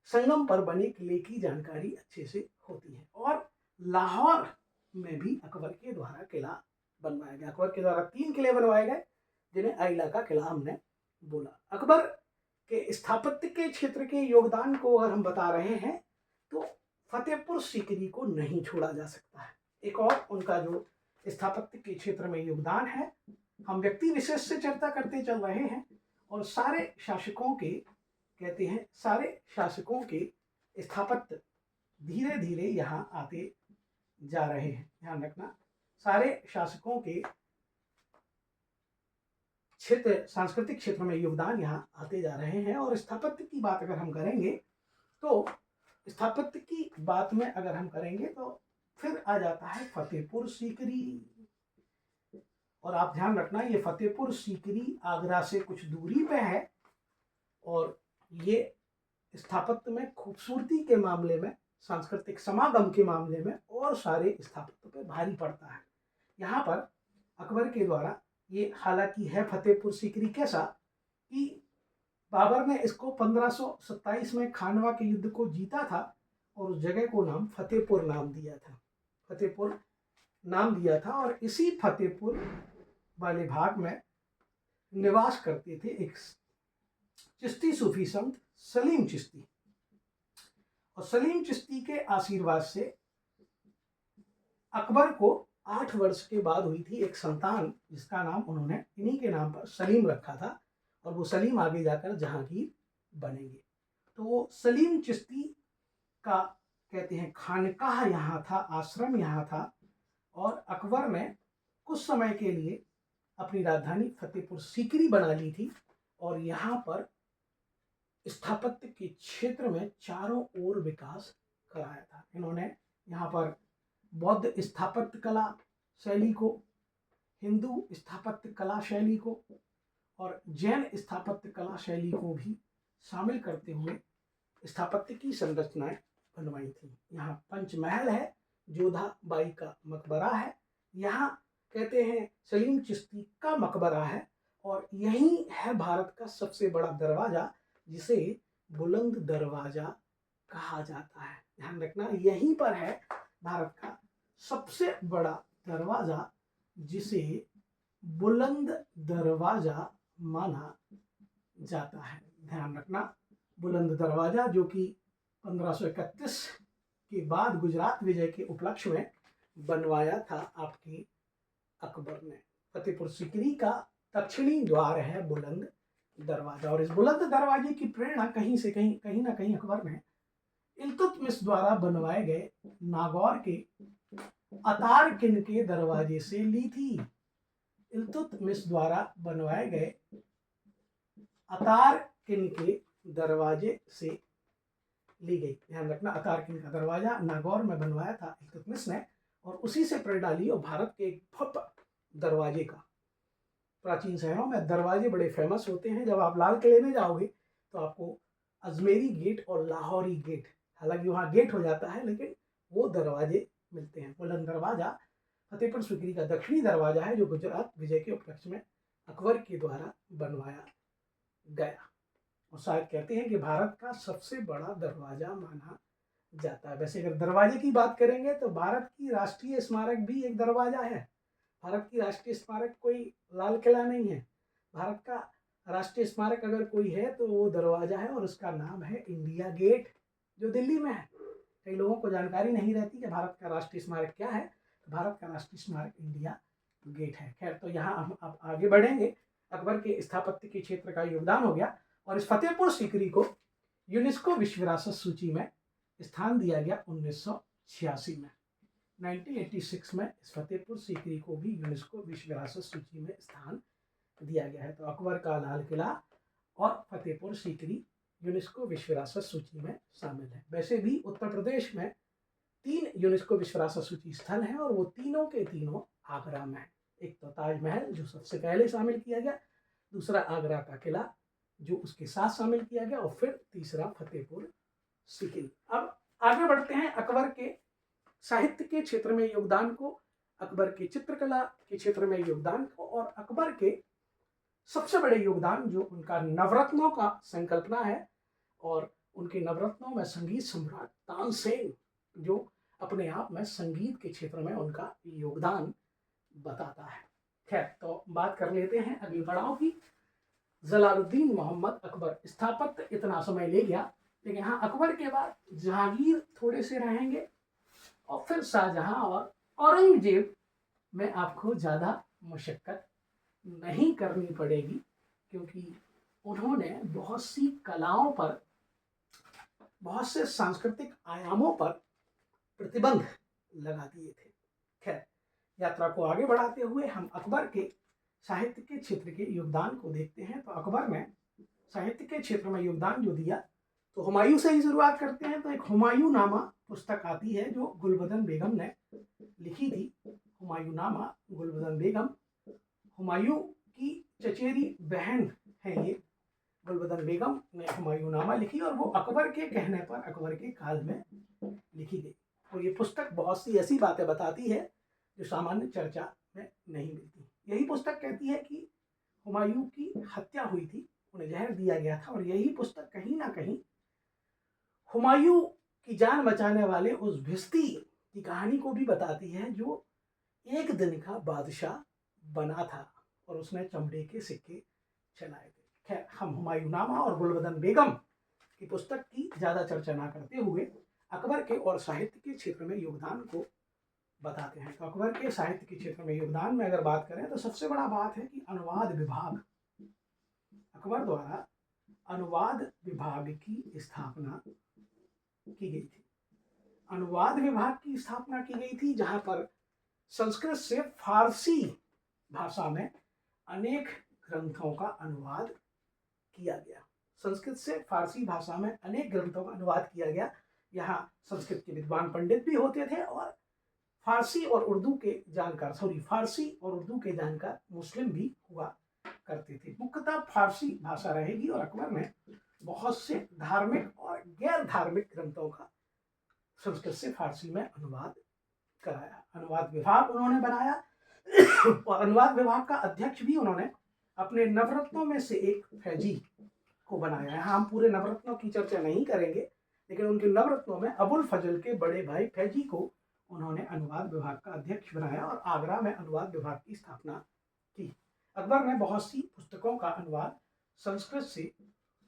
संगम पर बने किले की जानकारी अच्छे से होती है। और लाहौर में भी अकबर के द्वारा किला बनवाया गया। अकबर के द्वारा 3 किले बनवाए गए, जिन्हें आइला का किला हमने बोला। अकबर के स्थापत्य के क्षेत्र के योगदान को अगर हम बता रहे हैं, तो फतेहपुर सीकरी को नहीं छोड़ा जा सकता है। एक और उनका जो स्थापत्य के क्षेत्र में योगदान है, हम व्यक्ति विशेष से चर्चा करते चल रहे हैं, और सारे शासकों के, कहते हैं सारे शासकों के स्थापत्य धीरे धीरे यहाँ आते जा रहे हैं। ध्यान रखना, सारे शासकों के क्षेत्र, सांस्कृतिक क्षेत्र में योगदान यहाँ आते जा रहे हैं। और स्थापत्य की बात अगर हम करेंगे, तो स्थापत्य की बात में अगर हम करेंगे, तो फिर आ जाता है फतेहपुर सीकरी। और आप ध्यान रखना, ये फतेहपुर सीकरी आगरा से कुछ दूरी पे है, और ये स्थापत्य में खूबसूरती के मामले में, सांस्कृतिक समागम के मामले में और सारे स्थापत्य पे भारी पड़ता है। यहाँ पर अकबर के द्वारा ये हालांकि है फतेहपुर सीकरी, कैसा कि बाबर ने इसको 1527 में खानवा के युद्ध को जीता था, और उस जगह को नाम फतेहपुर नाम दिया था, फतेहपुर नाम दिया था। और इसी फतेहपुर वाले भाग में निवास करते थे एक चिश्ती सूफी संत सलीम चिश्ती, और सलीम चिश्ती के आशीर्वाद से अकबर को 8 वर्ष के बाद हुई थी एक संतान, जिसका नाम उन्होंने इन्हीं के नाम पर सलीम रखा था, और वो सलीम आगे जाकर जहांगीर बनेंगे। तो वो सलीम चिश्ती का, कहते हैं खानकाह यहाँ था, आश्रम यहाँ था, और अकबर ने कुछ समय के लिए अपनी राजधानी फतेहपुर सीकरी बना ली थी, और यहाँ पर स्थापत्य के क्षेत्र में चारों ओर विकास कराया था। इन्होंने यहाँ पर बौद्ध स्थापत्य कला शैली को, हिंदू स्थापत्य कला शैली को और जैन स्थापत्य कला शैली को भी शामिल करते हुए स्थापत्य की संरचनाएं बनवाई थी। यहाँ पंचमहल है, जोधा बाई का मकबरा है, यहाँ कहते हैं सलीम चिश्ती का मकबरा है, और यही है भारत का सबसे बड़ा दरवाजा, जिसे बुलंद दरवाजा कहा जाता है। ध्यान रखना, यहीं पर है भारत का सबसे बड़ा दरवाजा, जिसे बुलंद दरवाजा माना जाता है। ध्यान रखना, बुलंद दरवाजा जो कि 1531 के बाद गुजरात विजय के उपलक्ष्य में बनवाया था आपके अकबर ने। फतेहपुर सीकरी का दक्षिणी द्वार है बुलंद दरवाजा, और इस बुलंद दरवाजे की प्रेरणा कहीं ना कहीं अकबर ने इल्तुतमिश द्वारा बनवाए गए नागौर के अतार किन के दरवाजे से ली थी। इल्तुतमिश द्वारा बनवाए गए अतार किन के दरवाजे से ली गई। ध्यान रखना, अतारकिन का दरवाजा नागौर में बनवाया था इल्तुतमिश ने और उसी से प्रेरणा डाली और भारत के एक भव्य दरवाजे का। प्राचीन शहरों में दरवाजे बड़े फेमस होते हैं। जब आप लाल किले में जाओगे तो आपको अजमेरी गेट और लाहौरी गेट, हालांकि वहाँ गेट हो जाता है लेकिन वो दरवाजे मिलते हैं। बुलंद दरवाजा फतेहपुर सीकरी का दक्षिणी दरवाजा है जो गुजरात विजय के उपलक्ष्य में अकबर के द्वारा बनवाया गया और शायद कहते हैं कि भारत का सबसे बड़ा दरवाजा माना जाता है। वैसे अगर दरवाजे की बात करेंगे तो भारत की राष्ट्रीय स्मारक भी एक दरवाजा है। भारत की राष्ट्रीय स्मारक कोई लाल किला नहीं है। भारत का राष्ट्रीय स्मारक अगर कोई है तो वो दरवाजा है और उसका नाम है इंडिया गेट, जो दिल्ली में है। कई लोगों को जानकारी नहीं रहती कि भारत का राष्ट्रीय स्मारक क्या है। भारत का राष्ट्रीय स्मारक इंडिया गेट है। खैर, तो यहाँ हम अब आगे बढ़ेंगे। अकबर के स्थापत्य के क्षेत्र का योगदान हो गया और इस फतेहपुर सीकरी को यूनेस्को विश्व विरासत सूची में स्थान दिया गया 1986 में। 1986 में इस फतेहपुर सीकरी को भी यूनेस्को विश्व विरासत सूची में स्थान दिया गया है। तो अकबर का लाल किला और फतेहपुर सीकरी यूनेस्को विश्व विरासत सूची में शामिल है। वैसे भी उत्तर प्रदेश में 3 यूनेस्को विश्व विरासत सूची स्थल हैं और वो तीनों के तीनों आगरा में है। एक तो ताजमहल जो सबसे पहले शामिल किया गया, दूसरा आगरा का किला जो उसके साथ शामिल किया गया और फिर तीसरा फतेहपुर सीकरी। अब आगे बढ़ते हैं अकबर के साहित्य के क्षेत्र में योगदान को, अकबर की चित्रकला के क्षेत्र में योगदान को और अकबर के सबसे बड़े योगदान जो उनका नवरत्नों का संकल्पना है और उनके नवरत्नों में संगीत सम्राट तानसेन जो अपने आप में संगीत के क्षेत्र में उनका योगदान बताता है। खैर, तो बात कर लेते हैं अगले पड़ाव की। जलालुद्दीन मोहम्मद अकबर स्थापत्य इतना समय ले गया, लेकिन यहाँ अकबर के बाद जहांगीर थोड़े से रहेंगे और फिर शाहजहां और औरंगजेब में आपको ज़्यादा मशक्क़त नहीं करनी पड़ेगी क्योंकि उन्होंने बहुत सी कलाओं पर, बहुत से सांस्कृतिक आयामों पर प्रतिबंध लगा दिए थे। खैर, यात्रा को आगे बढ़ाते हुए हम अकबर के साहित्य के क्षेत्र के योगदान को देखते हैं। तो अकबर ने साहित्य के क्षेत्र में योगदान जो दिया, तो हुमायूं से ही शुरुआत करते हैं। तो एक हुमायूं नामा पुस्तक आती है जो गुलबदन बेगम ने लिखी थी। हुमायूं नामा, गुलबदन बेगम हुमायूं की चचेरी बहन है। ये गुलबदन बेगम ने हुमायूं नामा लिखी और वो अकबर के कहने पर अकबर के काल में लिखी गई। और ये पुस्तक बहुत सी ऐसी बातें बताती है जो सामान्य चर्चा में नहीं मिलती। यही पुस्तक कहती है कि हुमायूं की हत्या हुई थी, उन्हें जहर दिया गया था और यही पुस्तक कहीं ना कहीं हुमायूं की जान बचाने वाले उस भिस्ती की कहानी को भी बताती है जो एक दिन का बादशाह बना था और उसने चमड़े के सिक्के चलाए थे। खैर, हम हुमायूं नामा और गुलबदन बेगम की पुस्तक की ज़्यादा चर्चा ना करते हुए अकबर के और साहित्य के क्षेत्र में योगदान को बताते हैं। तो अकबर के साहित्य के क्षेत्र में योगदान में अगर बात करें तो सबसे बड़ा बात है कि अनुवाद विभाग, अकबर द्वारा अनुवाद विभाग की स्थापना की गई थी। अनुवाद विभाग की स्थापना की गई थी जहां पर संस्कृत से फारसी भाषा में अनेक ग्रंथों का अनुवाद किया गया। संस्कृत से फारसी भाषा में अनेक ग्रंथों का अनुवाद किया गया। यहाँ संस्कृत के विद्वान पंडित भी होते थे और फारसी और उर्दू के जानकार मुस्लिम भी हुआ करते थे। मुख्यतः फारसी भाषा रहेगी और अकबर ने बहुत से धार्मिक और गैर धार्मिक ग्रंथों का संस्कृत से फारसी में अनुवाद कराया। अनुवाद विभाग उन्होंने बनाया और अनुवाद विभाग का अध्यक्ष भी उन्होंने अपने नवरत्नों में से एक फैजी को बनाया है। हम पूरे नवरत्नों की चर्चा नहीं करेंगे, लेकिन उनके नवरत्नों में अबुल फजल के बड़े भाई फैजी को उन्होंने अनुवाद विभाग का अध्यक्ष बनाया और आगरा में अनुवाद विभाग की स्थापना की। अकबर ने बहुत सी पुस्तकों का अनुवाद संस्कृत से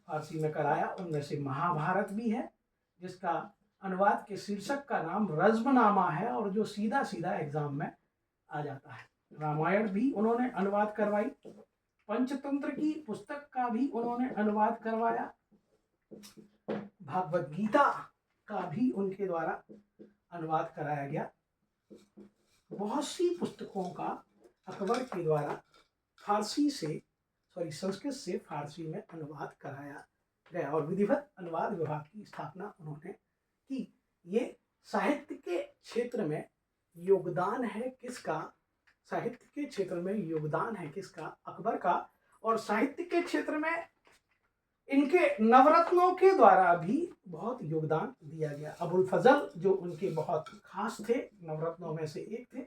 फारसी में कराया। उनमें से महाभारत भी है जिसका अनुवाद के शीर्षक का नाम रज्मनामा है और जो सीधा सीधा एग्जाम में आ जाता है। रामायण भी उन्होंने अनुवाद करवाई। पंचतंत्र की पुस्तक का भी उन्होंने अनुवाद करवाया। भागवत गीता का भी उनके द्वारा अनुवाद कराया गया। बहुत सी पुस्तकों का अकबर के द्वारा संस्कृत से फारसी में अनुवाद कराया गया और विधिवत अनुवाद विभाग की स्थापना उन्होंने की। ये साहित्य के क्षेत्र में योगदान है किसका? साहित्य के क्षेत्र में योगदान है किसका? अकबर का। और साहित्य के क्षेत्र में इनके नवरत्नों के द्वारा भी बहुत योगदान दिया गया। अबुल फजल जो उनके बहुत खास थे, नवरत्नों में से एक थे,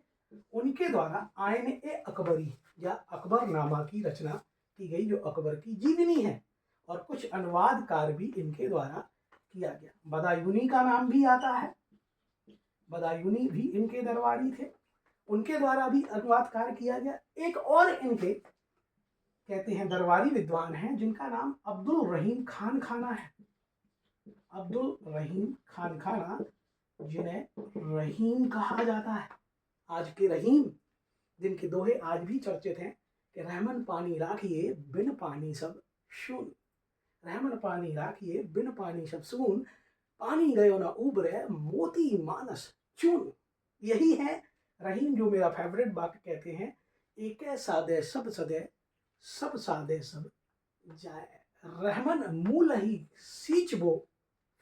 उनके द्वारा आयन ए अकबरी या अकबरनामा की रचना की गई, जो अकबर की जीवनी है। और कुछ अनुवाद कार्य भी इनके द्वारा किया गया। बदायूनी का नाम भी आता है, बदायूनी भी इनके दरबारी थे, उनके द्वारा भी अनुवाद कार्य किया गया। एक और इनके कहते हैं दरबारी विद्वान हैं जिनका नाम अब्दुल रहीम खान खाना है। अब्दुल रहीम खान खाना, जिन्हें रहीम कहा जाता है, आज के रहीम, जिनके दोहे आज भी चर्चित हैं कि रहमन पानी राखिए बिन पानी सब शून, रहमन पानी राखिए बिन पानी सब सून, पानी गयो न उबरे मोती मानस चून। यही है रहीम, जो मेरा फेवरेट वाक्य कहते हैं, एक सादे सब सदे सब सादे सब जाए, रहमन मूल ही सींचबो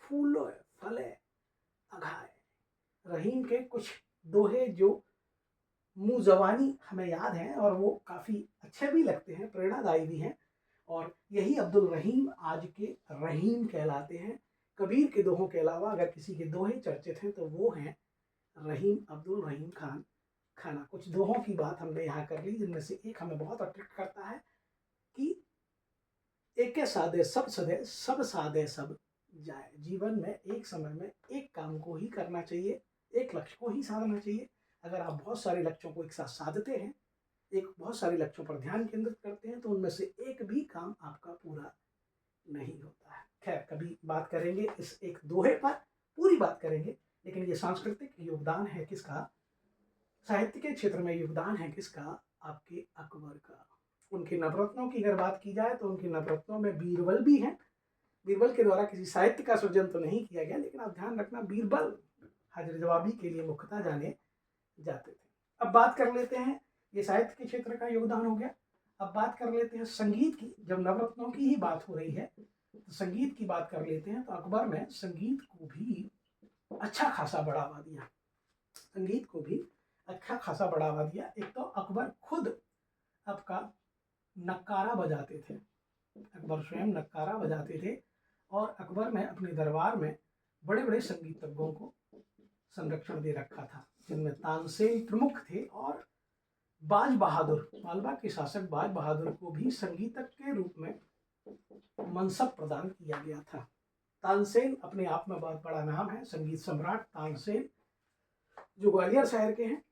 फूलो फले अघाए। रहीम के कुछ दोहे जो मुँह जबानी हमें याद हैं और वो काफ़ी अच्छे भी लगते हैं, प्रेरणादायी भी हैं। और यही अब्दुल रहीम आज के रहीम कहलाते हैं। कबीर के दोहों के अलावा अगर किसी के दोहे चर्चित हैं तो वो हैं रहीम, अब्दुल रहीम खान खाना। कुछ दोहों की बात हमने यहाँ कर ली, जिनमें से एक हमें बहुत अट्रैक्ट करता है कि एक सादे सब सदे सब सादे सब जाए। जीवन में एक समय में एक काम को ही करना चाहिए, एक लक्ष्य को ही साधना चाहिए। अगर आप बहुत सारे लक्ष्यों को एक साथ साधते हैं, एक बहुत सारे लक्ष्यों पर ध्यान केंद्रित करते हैं, तो उनमें से एक भी काम आपका पूरा नहीं होता है। खैर, कभी बात करेंगे इस एक दोहे पर, पूरी बात करेंगे। लेकिन ये सांस्कृतिक योगदान है किसका? साहित्य के क्षेत्र में योगदान है किसका? आपके अकबर का। उनके नवरत्नों की अगर बात की जाए तो उनके नवरत्नों में बीरबल भी हैं। बीरबल के द्वारा किसी साहित्य का सृजन तो नहीं किया गया, लेकिन आप ध्यान रखना बीरबल हाजिर जवाबी के लिए मुख्यतः जाने जाते थे। अब बात कर लेते हैं, ये साहित्य के क्षेत्र का योगदान हो गया। अब बात कर लेते हैं संगीत की। जब नवरत्नों की ही बात हो रही है तो संगीत की बात कर लेते हैं। तो अकबर ने संगीत को भी अच्छा खासा बढ़ावा दिया, संगीत को भी अच्छा खासा बढ़ावा दिया। एक तो अकबर खुद आपका नक्कारा बजाते थे, अकबर स्वयं नक्कारा बजाते थे। और अकबर ने अपने दरबार में बड़े बड़े संगीतज्ञों को संरक्षण दे रखा था, जिनमें तानसेन प्रमुख थे। और बाज बहादुर, मालवा के शासक बाज बहादुर को भी संगीतज्ञ के रूप में मनसब प्रदान किया गया था। तानसेन अपने आप में बहुत बड़ा नाम है, संगीत सम्राट तानसेन, जो ग्वालियर शहर के हैं,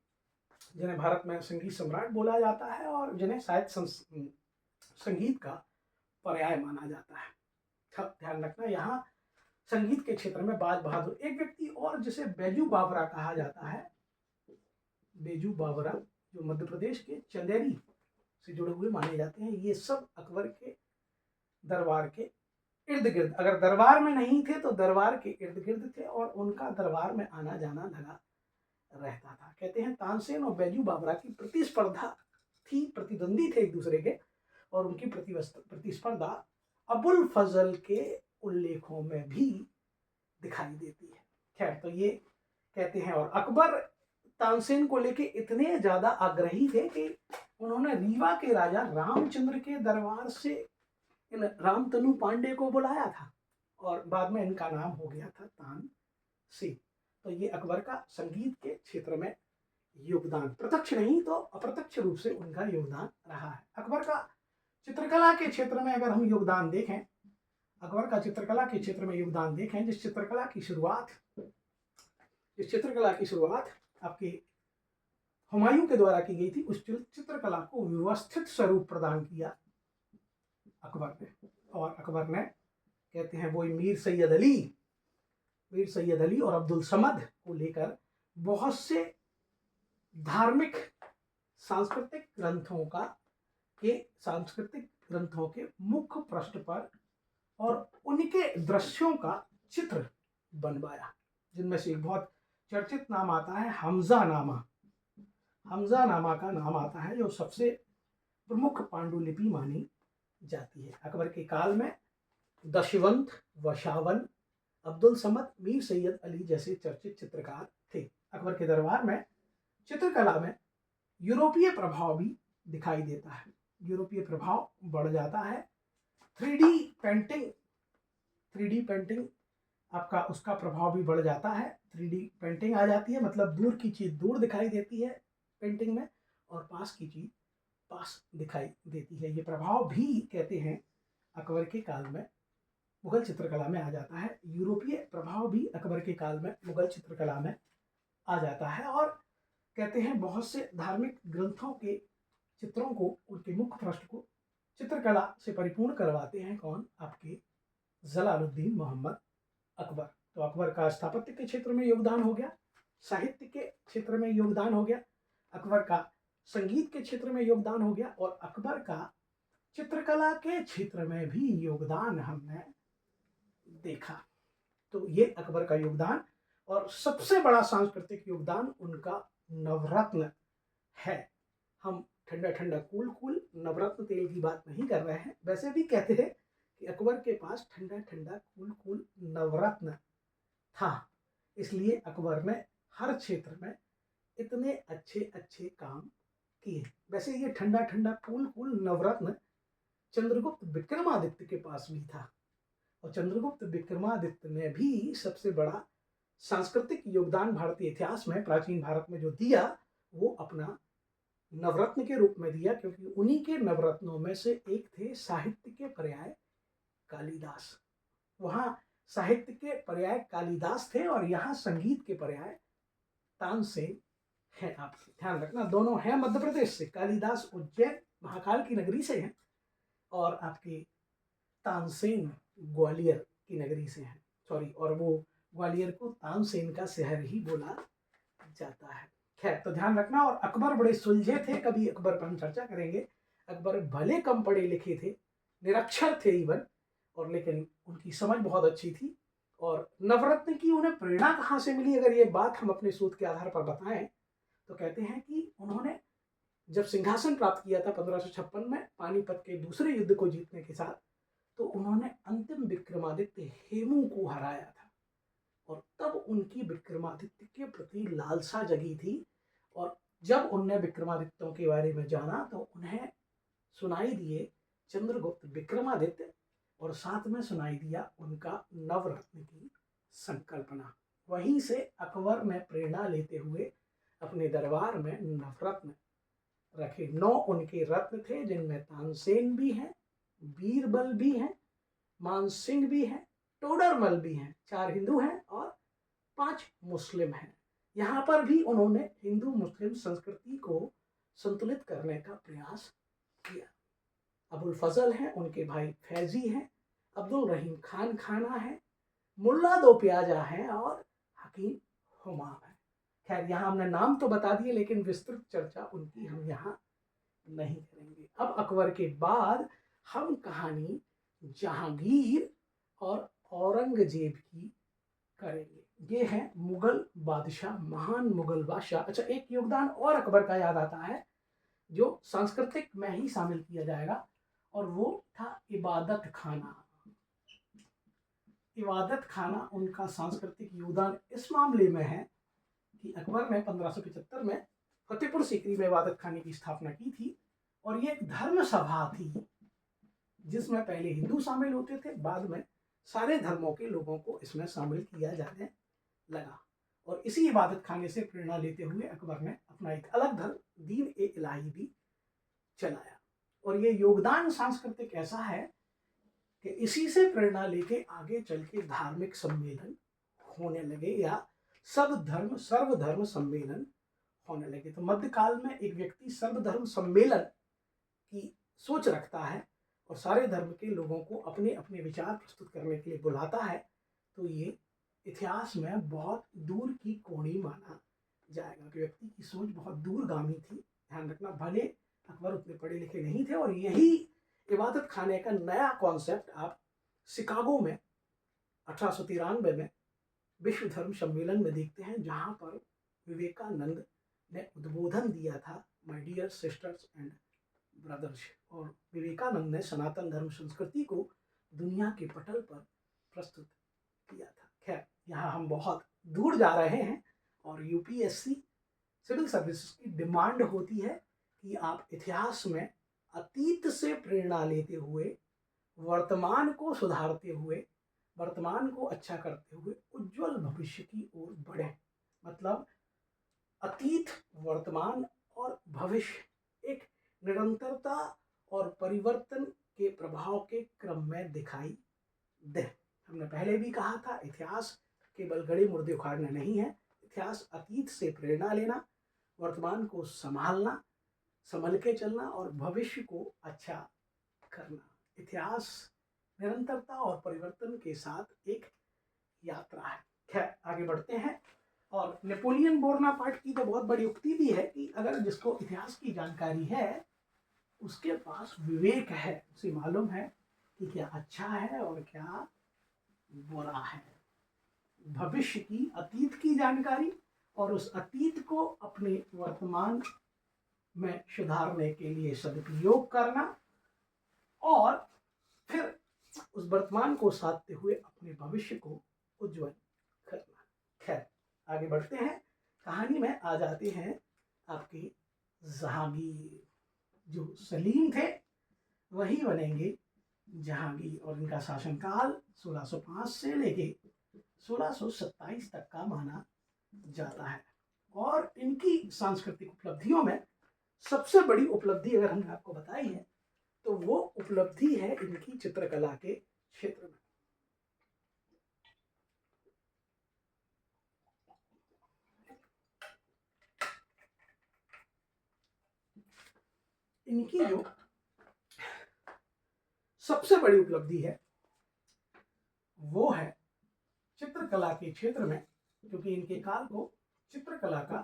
जिन्हें भारत में संगीत सम्राट बोला जाता है और जिन्हें शायद संगीत का पर्याय माना जाता है। ध्यान रखना, यहाँ संगीत के क्षेत्र में बाज बहादुर। एक व्यक्ति और जिसे बैजू बावरा कहा जाता है, बैजू बावरा, जो मध्य प्रदेश के चंदेरी से जुड़े हुए माने जाते हैं। ये सब अकबर के दरबार के इर्द गिर्द, अगर दरबार में नहीं थे तो दरबार के इर्द गिर्द थे और उनका दरबार में आना जाना लगा रहता था। कहते हैं तानसेन और बैजू बावरा की प्रतिस्पर्धा थी, प्रतिद्वंदी थे एक दूसरे के, और उनकी प्रतिस्पर्धा अबुल फजल के उल्लेखों में भी दिखाई देती है। खैर, तो ये कहते हैं। और अकबर तानसेन को लेके इतने ज्यादा आग्रही थे कि उन्होंने रीवा के राजा रामचंद्र के दरबार से इन रामतनु पांडे को बुलाया था और बाद में इनका नाम हो गया था तानसेन। तो ये अकबर का संगीत के क्षेत्र में योगदान, प्रत्यक्ष नहीं तो अप्रत्यक्ष रूप से उनका योगदान रहा है। अकबर का चित्रकला के क्षेत्र में अगर हम योगदान देखें, अकबर का चित्रकला के क्षेत्र में योगदान देखें, जिस चित्रकला की शुरुआत आपके हुमायूं के द्वारा की गई थी, उस चित्रकला को व्यवस्थित स्वरूप प्रदान किया अकबर ने। और अकबर ने, कहते हैं, वो मीर सैयद अली और अब्दुल समद को लेकर बहुत से धार्मिक सांस्कृतिक ग्रंथों के मुख्य पृष्ठ पर और उनके दृश्यों का चित्र बनवाया, जिनमें से एक बहुत चर्चित नाम आता है हमजा नामा का नाम आता है, जो सबसे प्रमुख पांडुलिपि मानी जाती है। अकबर के काल में दशवंत, वशावन, अब्दुल समद, मीर सैयद अली जैसे चर्चित चित्रकार थे। अकबर के दरबार में चित्रकला में यूरोपीय प्रभाव भी दिखाई देता है। यूरोपीय प्रभाव बढ़ जाता है। 3D पेंटिंग, 3D पेंटिंग आपका उसका प्रभाव भी बढ़ जाता है। 3D पेंटिंग आ जाती है, मतलब दूर की चीज दूर दिखाई देती है पेंटिंग में, और पास की चीज पास दिखाई देती है। ये प्रभाव भी कहते हैं अकबर के काल में मुगल चित्रकला में आ जाता है। यूरोपीय प्रभाव भी अकबर के काल में मुगल चित्रकला में आ जाता है। और कहते हैं बहुत से धार्मिक ग्रंथों के चित्रों को, उनके मुख्य पृष्ठ को चित्रकला से परिपूर्ण करवाते हैं कौन? आपके जलालुद्दीन मोहम्मद अकबर। तो अकबर का स्थापत्य के क्षेत्र में योगदान हो गया, साहित्य के क्षेत्र में योगदान हो गया, अकबर का संगीत के क्षेत्र में योगदान हो गया, और अकबर का चित्रकला के क्षेत्र में भी योगदान हमने देखा। तो ये अकबर का योगदान, और सबसे बड़ा सांस्कृतिक योगदान उनका नवरत्न है। हम ठंडा ठंडा कूल कूल नवरत्न तेल की बात नहीं कर रहे हैं। वैसे भी कहते हैं कि अकबर के पास ठंडा ठंडा कूल कूल नवरत्न था, इसलिए अकबर ने हर क्षेत्र में इतने अच्छे अच्छे काम किए। वैसे ये ठंडा ठंडा कूल कूल नवरत्न चंद्रगुप्त विक्रमादित्य के पास भी था, और चंद्रगुप्त विक्रमादित्य ने भी सबसे बड़ा सांस्कृतिक योगदान भारतीय इतिहास में, प्राचीन भारत में जो दिया, वो अपना नवरत्न के रूप में दिया, क्योंकि उन्हीं के नवरत्नों में से एक थे साहित्य के पर्याय कालिदास। वहां साहित्य के पर्याय कालिदास थे, और यहाँ संगीत के पर्याय तानसेन है। आप ध्यान रखना, दोनों हैं मध्य प्रदेश से। कालिदास उज्जैन महाकाल की नगरी से हैं, और आपके तानसेन ग्वालियर की नगरी से हैं। सॉरी, और वो ग्वालियर को तानसेन का शहर ही बोला जाता है। खैर, तो ध्यान रखना। और अकबर बड़े सुलझे थे, कभी अकबर पर हम चर्चा करेंगे। अकबर भले कम पढ़े लिखे थे, निरक्षर थे इवन, और लेकिन उनकी समझ बहुत अच्छी थी। और नवरत्न की उन्हें प्रेरणा कहाँ से मिली, अगर ये बात हम अपने शोध के आधार पर बताएं, तो कहते हैं कि उन्होंने जब सिंहासन प्राप्त किया था 1556 में, पानीपत के दूसरे युद्ध को जीतने के साथ, तो उन्होंने अंतिम विक्रमादित्य हेमू को हराया था, और तब उनकी विक्रमादित्य के प्रति लालसा जगी थी। और जब उनने विक्रमादित्यों के बारे में जाना, तो उन्हें सुनाई दिए चंद्रगुप्त विक्रमादित्य, और साथ में सुनाई दिया उनका नवरत्न की संकल्पना। वहीं से अकबर ने प्रेरणा लेते हुए अपने दरबार में नवरत्न रखे। 9 उनके रत्न थे, जिनमें तानसेन भी हैं, बीरबल भी हैं, मानसिंह भी हैं, टोडरमल भी हैं। 4 हिंदू हैं और 5 मुस्लिम हैं। यहाँ पर भी उन्होंने हिंदू मुस्लिम संस्कृति को संतुलित करने का प्रयास किया। अबुल फजल हैं, उनके भाई फैजी हैं, अब्दुल रहीम खान खाना है, मुल्ला दो प्याजा हैं, और हकीम हुमाम है। खैर, यहाँ हमने नाम तो बता दिए, लेकिन विस्तृत चर्चा उनकी हम यहाँ नहीं करेंगे। अब अकबर के बाद हम कहानी जहांगीर और औरंगजेब की करेंगे। ये है मुगल बादशाह, महान मुगल बादशाह। अच्छा, एक योगदान और अकबर का याद आता है, जो सांस्कृतिक में ही शामिल किया जाएगा, और वो था इबादत खाना। इबादत खाना उनका सांस्कृतिक योगदान इस मामले में है कि अकबर ने 1575 में फतेहपुर सीकरी में इबादत खाने की स्थापना की थी, और ये एक धर्म सभा थी, जिसमें पहले हिंदू शामिल होते थे, बाद में सारे धर्मों के लोगों को इसमें शामिल किया जाने लगा। और इसी इबादत खाने से प्रेरणा लेते हुए अकबर ने अपना एक अलग धर्म दीन ए इलाही भी चलाया। और ये योगदान सांस्कृतिक ऐसा है कि इसी से प्रेरणा लेके आगे चल के धार्मिक सम्मेलन होने लगे, या सब धर्म सर्वधर्म सम्मेलन होने लगे। तो मध्यकाल में एक व्यक्ति सर्वधर्म सम्मेलन की सोच रखता है, और सारे धर्म के लोगों को अपने अपने विचार प्रस्तुत करने के लिए बुलाता है, तो ये इतिहास में बहुत दूर की कोणी माना जाएगा कि व्यक्ति की सोच बहुत दूरगामी थी। ध्यान रखना, भले अकबर उतने पढ़े लिखे नहीं थे, और यही इबादत खाने का नया कॉन्सेप्ट आप शिकागो में 1893 में विश्व धर्म सम्मेलन में देखते हैं, जहां पर विवेकानंद ने उद्बोधन दिया था, my dear sisters and brothers. और विवेकानंद ने सनातन धर्म संस्कृति को दुनिया के पटल पर प्रस्तुत किया था। खैर, यहाँ हम बहुत दूर जा रहे हैं और यूपीएससी सिविल सर्विसेज की डिमांड होती है कि आप इतिहास में अतीत से प्रेरणा लेते हुए वर्तमान को सुधारते हुए, वर्तमान को अच्छा करते हुए उज्जवल भविष्य की ओर बढ़ें। मतलब अतीत, वर्तमान और भविष्य एक निरंतरता और परिवर्तन के प्रभाव के क्रम में दिखाई दे। हमने पहले भी कहा था, इतिहास केवल गड़े मुर्दे उखाड़ना नहीं है। इतिहास अतीत से प्रेरणा लेना, वर्तमान को संभालना, संभल के चलना और भविष्य को अच्छा करना। इतिहास निरंतरता और परिवर्तन के साथ एक यात्रा है। खैर, आगे बढ़ते हैं। और नेपोलियन बोनापार्ट की तो बहुत बड़ी उक्ति भी है कि अगर जिसको इतिहास की जानकारी है उसके पास विवेक है, उसे मालूम है कि क्या अच्छा है और क्या बुरा है। भविष्य की, अतीत की जानकारी और उस अतीत को अपने वर्तमान में सुधारने के लिए सदुपयोग करना और फिर उस वर्तमान को साधते हुए अपने भविष्य को उज्जवल करना। खैर, आगे बढ़ते हैं। कहानी में आ जाते हैं आपके जहांगीर। जो सलीम थे वही बनेंगे जहांगीर और इनका शासनकाल 1605 से लेके 1627 तक का माना जाता है। और इनकी सांस्कृतिक उपलब्धियों में सबसे बड़ी उपलब्धि अगर हमने आपको बताई है तो वो उपलब्धि है इनकी चित्रकला के क्षेत्र में। इनकी जो सबसे बड़ी उपलब्धि है वो है चित्रकला के क्षेत्र में, क्योंकि इनके काल को चित्रकला का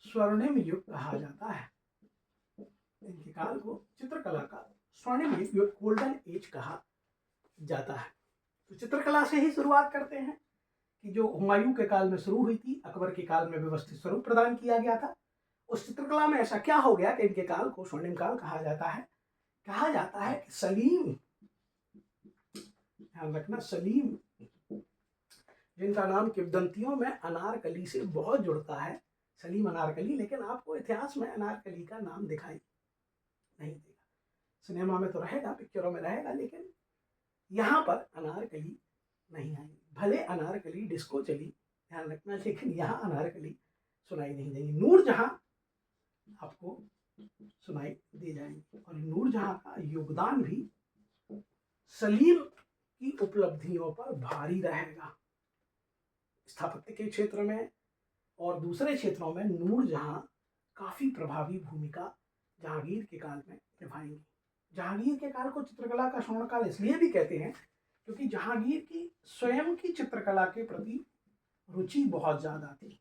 स्वर्णिम युग कहा जाता है। इनके काल को चित्रकला का स्वर्णिम युग, गोल्डन एज कहा जाता है। तो चित्रकला से ही शुरुआत करते हैं कि जो हुमायूं के काल में शुरू हुई थी, अकबर के काल में व्यवस्थित स्वरूप प्रदान किया गया था। उस चित्रकला में ऐसा क्या हो गया कि इनके काल को स्वर्णिम काल कहा जाता है। कहा जाता है कि सलीम, ध्यान रखना, सलीम जिनका नाम किंवदंतियों में अनारकली से बहुत जुड़ता है, सलीम अनारकली, लेकिन आपको इतिहास में अनारकली का नाम दिखाई नहीं देगा। सिनेमा में तो रहेगा, पिक्चरों में रहेगा, लेकिन यहाँ पर अनारकली नहीं आई। भले अनारकली डिस्को चली, ध्यान रखना, लेकिन यहाँ अनारकली सुनाई नहीं देगी। नूरजहां आपको सुनाई दे जाएंगे और नूरजहां का योगदान भी सलीम की उपलब्धियों पर भारी रहेगा। स्थापत्य के क्षेत्र में और दूसरे क्षेत्रों में नूरजहां काफी प्रभावी भूमिका जहांगीर के काल में निभाएंगी। जहांगीर के काल को चित्रकला का स्वर्णकाल इसलिए भी कहते हैं क्योंकि जहांगीर की स्वयं की चित्रकला के प्रति रुचि बहुत ज्यादा थी,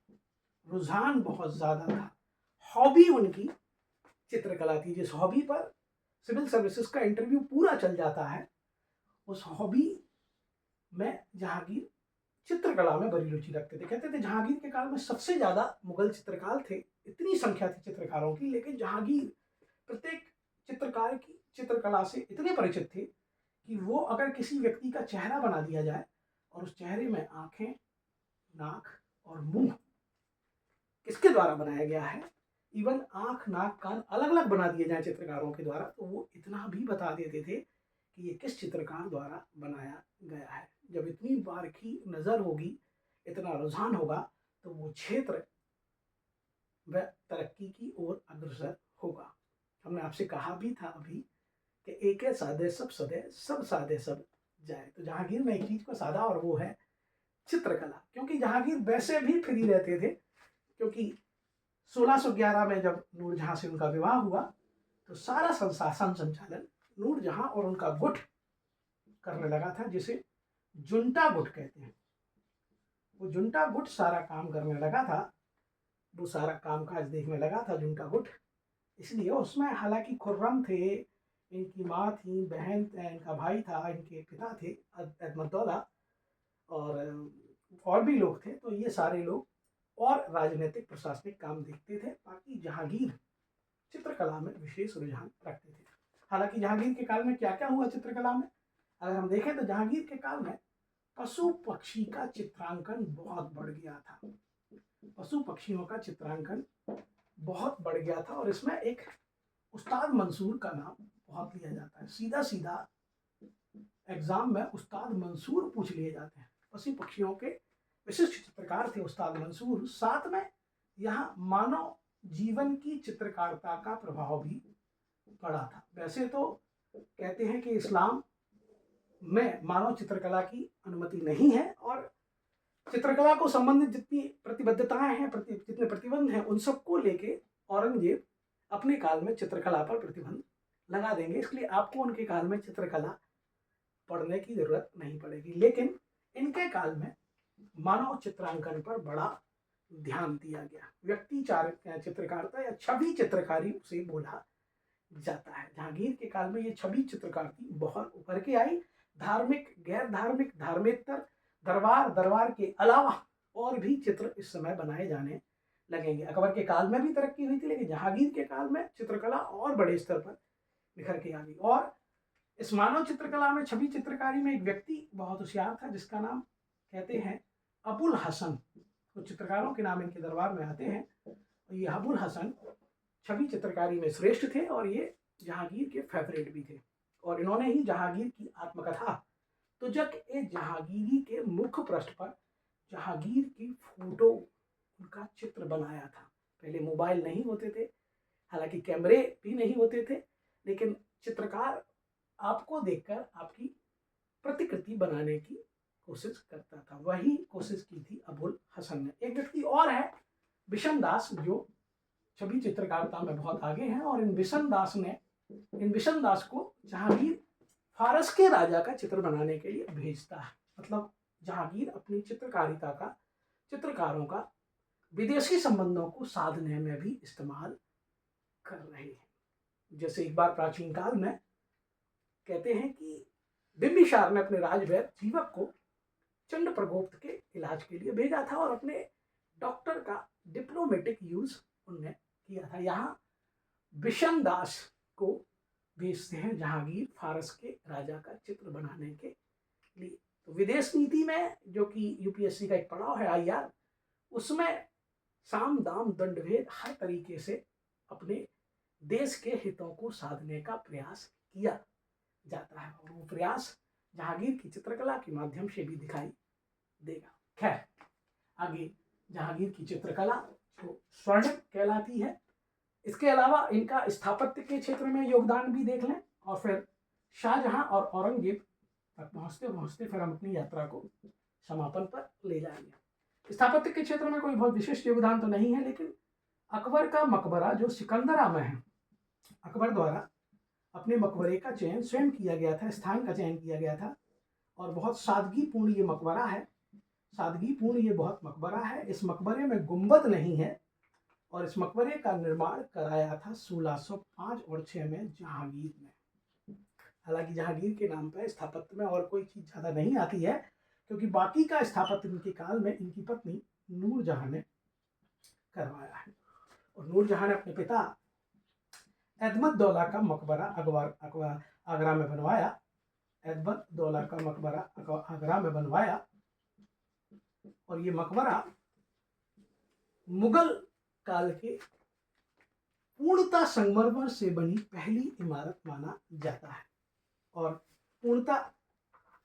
रुझान बहुत ज्यादा था, हॉबी उनकी चित्रकला थी। जिस हॉबी पर सिविल सर्विसेज का इंटरव्यू पूरा चल जाता है, उस हॉबी में जहांगीर चित्रकला में बड़ी रुचि रखते थे। कहते थे जहांगीर के काल में सबसे ज्यादा मुगल चित्रकार थे, इतनी संख्या थी चित्रकारों की, लेकिन जहांगीर प्रत्येक चित्रकार की चित्रकला से इतने परिचित थे कि वो अगर किसी व्यक्ति का चेहरा बना दिया जाए और उस चेहरे में आंखें, नाक और मुंह किसके द्वारा बनाया गया है, इवन आंख, नाक, कान अलग अलग बना दिए जाए चित्रकारों के द्वारा, तो वो इतना भी बता देते थे कि ये किस चित्रकार द्वारा बनाया गया है। जब इतनी बार की नजर होगी, इतना रुझान होगा, तो वो क्षेत्र वह तरक्की की ओर अग्रसर होगा। हमने आपसे कहा भी था अभी कि एक साधे सब सदे, सब साधे सब जाए। तो जहांगीर ने एक चीज को साधा और वो है चित्रकला। क्योंकि जहांगीर वैसे भी फ्री रहते थे, क्योंकि 1611 में जब नूरजहां से उनका विवाह हुआ तो सारा शासन संचालन नूरजहां और उनका गुट करने लगा था, जिसे जुंटा गुट कहते हैं। वो जुंटा गुट सारा काम करने लगा था, वो सारा काम काज देखने लगा था जुंटा गुट। इसलिए उसमें हालांकि खुर्रम थे, इनकी माँ थी, बहन, इनका भाई था, इनके पिता थे अहमदुल्ला, और भी लोग थे। तो ये सारे लोग और राजनीतिक प्रशासनिक काम देखते थे, बाकी जहांगीर चित्रकला में विशेष रुझान रखते थे। हालांकि जहांगीर के काल में क्या क्या हुआ चित्रकला में, अगर हम देखें तो जहांगीर के काल में पशु पक्षी का चित्रांकन बहुत बढ़ गया था। पशु पक्षियों का चित्रांकन बहुत बढ़ गया था और इसमें एक उस्ताद मंसूर का नाम बहुत लिया जाता है। सीधा सीधा एग्जाम में उस्ताद मंसूर पूछ लिए जाते हैं। पशु पक्षियों के विशिष्ट चित्रकार थे उस्ताद मंसूर। साथ में यहाँ मानव जीवन की चित्रकारिता का प्रभाव भी पड़ा था। वैसे तो कहते हैं कि इस्लाम में मानव चित्रकला की अनुमति नहीं है और चित्रकला को संबंधित जितनी प्रतिबद्धताएं हैं, जितने प्रतिबंध हैं, उन सबको लेके औरंगजेब अपने काल में चित्रकला पर प्रतिबंध लगा देंगे। इसलिए आपको उनके काल में चित्रकला पढ़ने की जरूरत नहीं पड़ेगी। लेकिन इनके काल में मानव चित्रांकन पर बड़ा ध्यान दिया गया। व्यक्ति चित्रकारिता या छवि चित्रकारी उसे बोला जाता है। जहांगीर के काल में ये छवि चित्रकारी बहुत उभर के आई। धार्मिक, गैर धार्मिक, धार्मेतर, दरबार के अलावा और भी चित्र इस समय बनाए जाने लगेंगे। अकबर के काल में भी तरक्की हुई थी, लेकिन जहांगीर के काल में चित्रकला और बड़े स्तर पर निखर के आ गई। और इस मानव चित्रकला में, छवि चित्रकारी में एक व्यक्ति बहुत होशियार था जिसका नाम कहते हैं अबुल हसन। तो चित्रकारों के नाम इनके दरबार में आते हैं। ये अबुल हसन छवि चित्रकारी में श्रेष्ठ थे और ये जहांगीर के फेवरेट भी थे। और इन्होंने ही जहांगीर की आत्मकथा तुजक ए जहांगीरी के मुख्य पृष्ठ पर जहांगीर की फोटो, उनका चित्र बनाया था। पहले मोबाइल नहीं होते थे, हालांकि कैमरे भी नहीं होते थे, लेकिन चित्रकार आपको देखकर आपकी प्रतिकृति बनाने की कोशिश करता था। वही कोशिश की थी अबुल हसन ने। एक व्यक्ति और है बिशन दास, जो छवि चित्रकारिता में बहुत आगे हैं। और इन बिशन दास को जहांगीर फारस के राजा का चित्र बनाने के लिए भेजता है। मतलब जहांगीर अपनी चित्रकारिता का, चित्रकारों का विदेशी संबंधों को साधने में भी इस्तेमाल कर रहे हैं। जैसे एक बार प्राचीन काल में कहते हैं कि बिंबिसार ने अपने राजवैद्य जीवक को चंड प्रकोप के इलाज के लिए भेजा था और अपने डॉक्टर का डिप्लोमेटिक यूज उनने किया था। यहाँ बिशन दास को भेजते हैं जहांगीर फारस के राजा का चित्र बनाने के लिए। तो विदेश नीति में, जो कि यूपीएससी का एक पड़ाव है आईआर, उसमें साम दाम दंड भेद हर तरीके से अपने देश के हितों को साधने का प्रयास किया जाता है और वो प्रयास जहांगीर की चित्रकला के माध्यम से भी दिखाई देगा। खैर, आगे जहांगीर की चित्रकला जो स्वर्णिम कहलाती है। इसके अलावा इनका स्थापत्य के क्षेत्र में योगदान भी देख लें और फिर शाहजहां और औरंगजेब तक पहुंचते पहुंचते फिर हम अपनी यात्रा को समापन पर ले जाएंगे। स्थापत्य के क्षेत्र में कोई बहुत विशिष्ट योगदान तो नहीं है, लेकिन अकबर का मकबरा जो सिकंदरा में है, अकबर द्वारा अपने मकबरे का चयन स्वयं किया गया था, स्थान का चयन किया गया था और बहुत सादगीपूर्ण ये मकबरा है। सादगीपूर्ण ये बहुत मकबरा है। इस मकबरे में गुंबद नहीं है और इस मकबरे का निर्माण कराया था 1605 और 6 में जहांगीर ने। हालांकि जहांगीर के नाम पर स्थापत्य में और कोई चीज ज्यादा नहीं आती है, क्योंकि बाकी का स्थापत्य इनके काल में इनकी पत्नी नूरजहां ने करवाया है। और नूरजहां ने अपने पिता एहमद-उद-दौला का मकबरा आगरा में बनवाया। एहमद-उद-दौला का मकबरा आगरा में बनवाया और ये मकबरा मुगल काल के पूर्णता संगमरमर से बनी पहली इमारत माना जाता है। और पूर्णता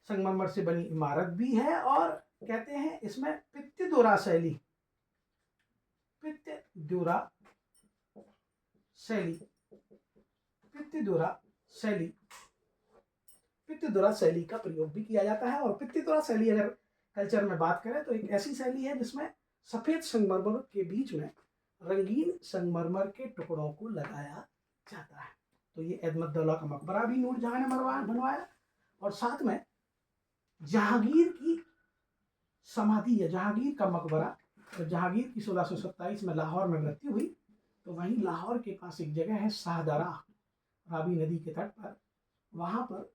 संगमरमर से बनी इमारत भी है और कहते हैं इसमें पित्तदोरा शैली का प्रयोग भी किया जाता है। और पित्तदोरा शैली अगर कल्चर में बात करें तो एक ऐसी शैली है जिसमें सफेद संगमरमर के बीच में रंगीन संगमरमर के टुकड़ों को लगाया जाता है। तो ये एहमद-उद-दौला का मकबरा भी नूरजहां ने बनवाया और साथ में जहांगीर की समाधि है, जहांगीर का मकबरा। तो जहांगीर की 1627 में लाहौर में मृत्यु हुई, तो वहीं लाहौर के पास एक जगह है शाहदरा, रावी नदी के तट पर, वहां पर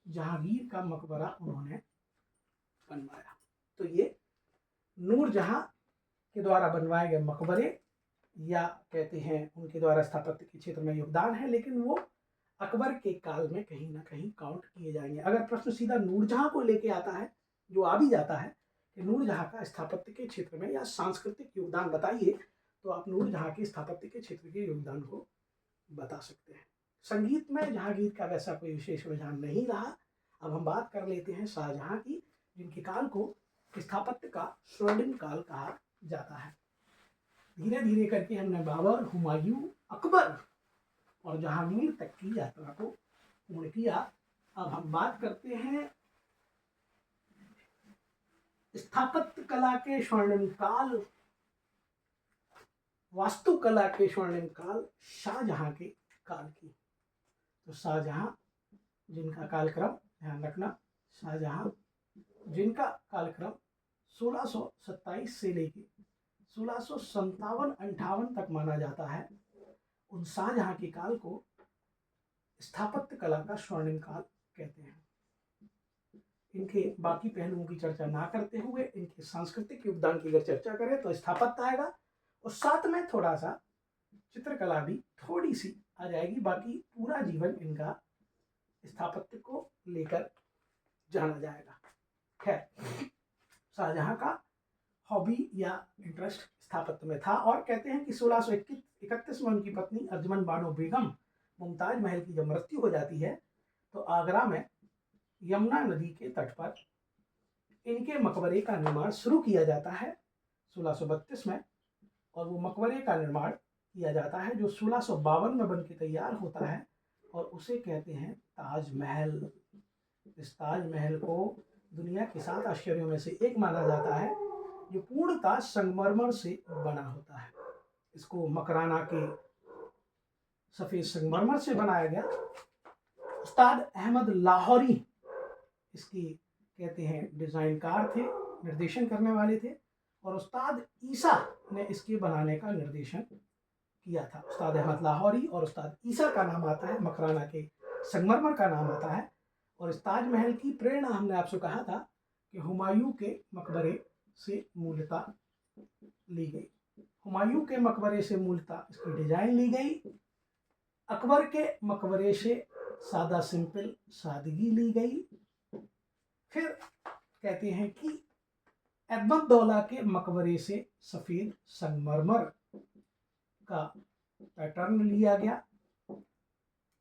जहांगीर का मकबरा उन्होंने बनवाया। तो ये नूरजहां के द्वारा बनवाए गए मकबरे या कहते हैं उनके द्वारा स्थापत्य के क्षेत्र में योगदान है, लेकिन वो अकबर के काल में कहीं ना कहीं काउंट किए जाएंगे। अगर प्रश्न सीधा नूरजहां को लेके आता है, जो आ भी जाता है कि नूरजहां का स्थापत्य के क्षेत्र में या सांस्कृतिक योगदान बताइए, तो आप नूरजहां के स्थापत्य के क्षेत्र के योगदान को बता सकते हैं। संगीत में जहांगीर का वैसा कोई विशेष रुझान नहीं रहा। अब हम बात कर लेते हैं शाहजहां की, जिनके काल को स्थापत्य का स्वर्णिम काल कहा जाता है। धीरे धीरे करके हमने बाबर, हुमायूं, अकबर और जहांगीर तक की यात्रा को पूर्ण किया। अब हम बात करते हैं स्थापत्य कला के स्वर्णिम काल, वास्तुकला के स्वर्णिम काल शाहजहां के काल की। तो शाहजहां जिनका कालक्रम, ध्यान रखना, शाहजहां जिनका कालक्रम 1627 से लेकर 1657-58 तक माना जाता है, उन शाहजहां के काल को स्थापत्य कला का स्वर्णिम काल कहते हैं। इनके बाकी पहलुओं की चर्चा ना करते हुए इनके सांस्कृतिक योगदान की अगर चर्चा करें तो स्थापत्य आएगा, और साथ में थोड़ा सा चित्रकला भी थोड़ी सी आ जाएगी। बाकी पूरा जीवन इनका स्थापत्य को लेकर जाना जाएगा। खैर, शाहजहां का हॉबी या इंटरेस्ट स्थापत्य में था, और कहते हैं कि 1631 में उनकी पत्नी अर्जुमन बानो बेगम मुमताज महल की जब मृत्यु हो जाती है, तो आगरा में यमुना नदी के तट पर इनके मकबरे का निर्माण शुरू किया जाता है 1632 में, और वो मकबरे का निर्माण किया जाता है जो 1652 में बन के तैयार होता है, और उसे कहते हैं ताजमहल। इस ताजमहल को दुनिया के 7 आश्चर्यों में से एक माना जाता है, जो पूर्णतः संगमरमर से बना होता है। इसको मकराना के सफेद संगमरमर से बनाया गया। उस्ताद अहमद लाहौरी इसकी कहते हैं डिजाइनकार थे, निर्देशन करने वाले थे, और उस्ताद ईसा ने इसके बनाने का निर्देशन किया था। उस्ताद अहमद लाहौरी और उस्ताद ईसा का नाम आता है, मकराना के संगमरमर का नाम आता है। और इस ताजमहल की प्रेरणा हमने आपसे कहा था कि हुमायूं के मकबरे से मूलतः ली गई। हुमायूं के मकबरे से मूलतः इसकी डिजाइन ली गई। अकबर के मकबरे से सादा सिंपल सादगी ली गई। फिर कहते हैं कि अहमदौला के मकबरे से सफेद संगमरमर का पैटर्न लिया गया।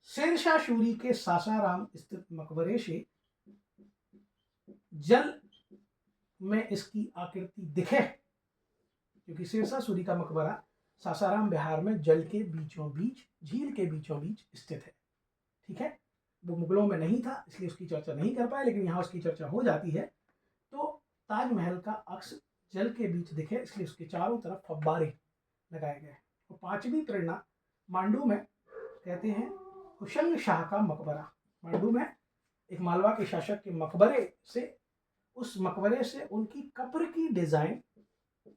शेरशाह सूरी के सासाराम स्थित मकबरे से जल में इसकी आकृति दिखे, क्योंकि शेरशाह सूरी का मकबरा सासाराम बिहार में जल के बीचों बीच, झील के बीचों बीच स्थित है। ठीक है, वो मुगलों में नहीं था इसलिए उसकी चर्चा नहीं कर पाए, लेकिन यहाँ उसकी चर्चा हो जाती है। तो ताजमहल का अक्स जल के बीच दिखे, इसलिए उसके चारों तरफ फव्वारे लगाए गए। और 5वीं प्रेरणा मांडू में कहते हैं हुसैन शाह का मकबरा। मांडू में एक मालवा के शासक के मकबरे से, उस मकबरे से उनकी कब्र की डिजाइन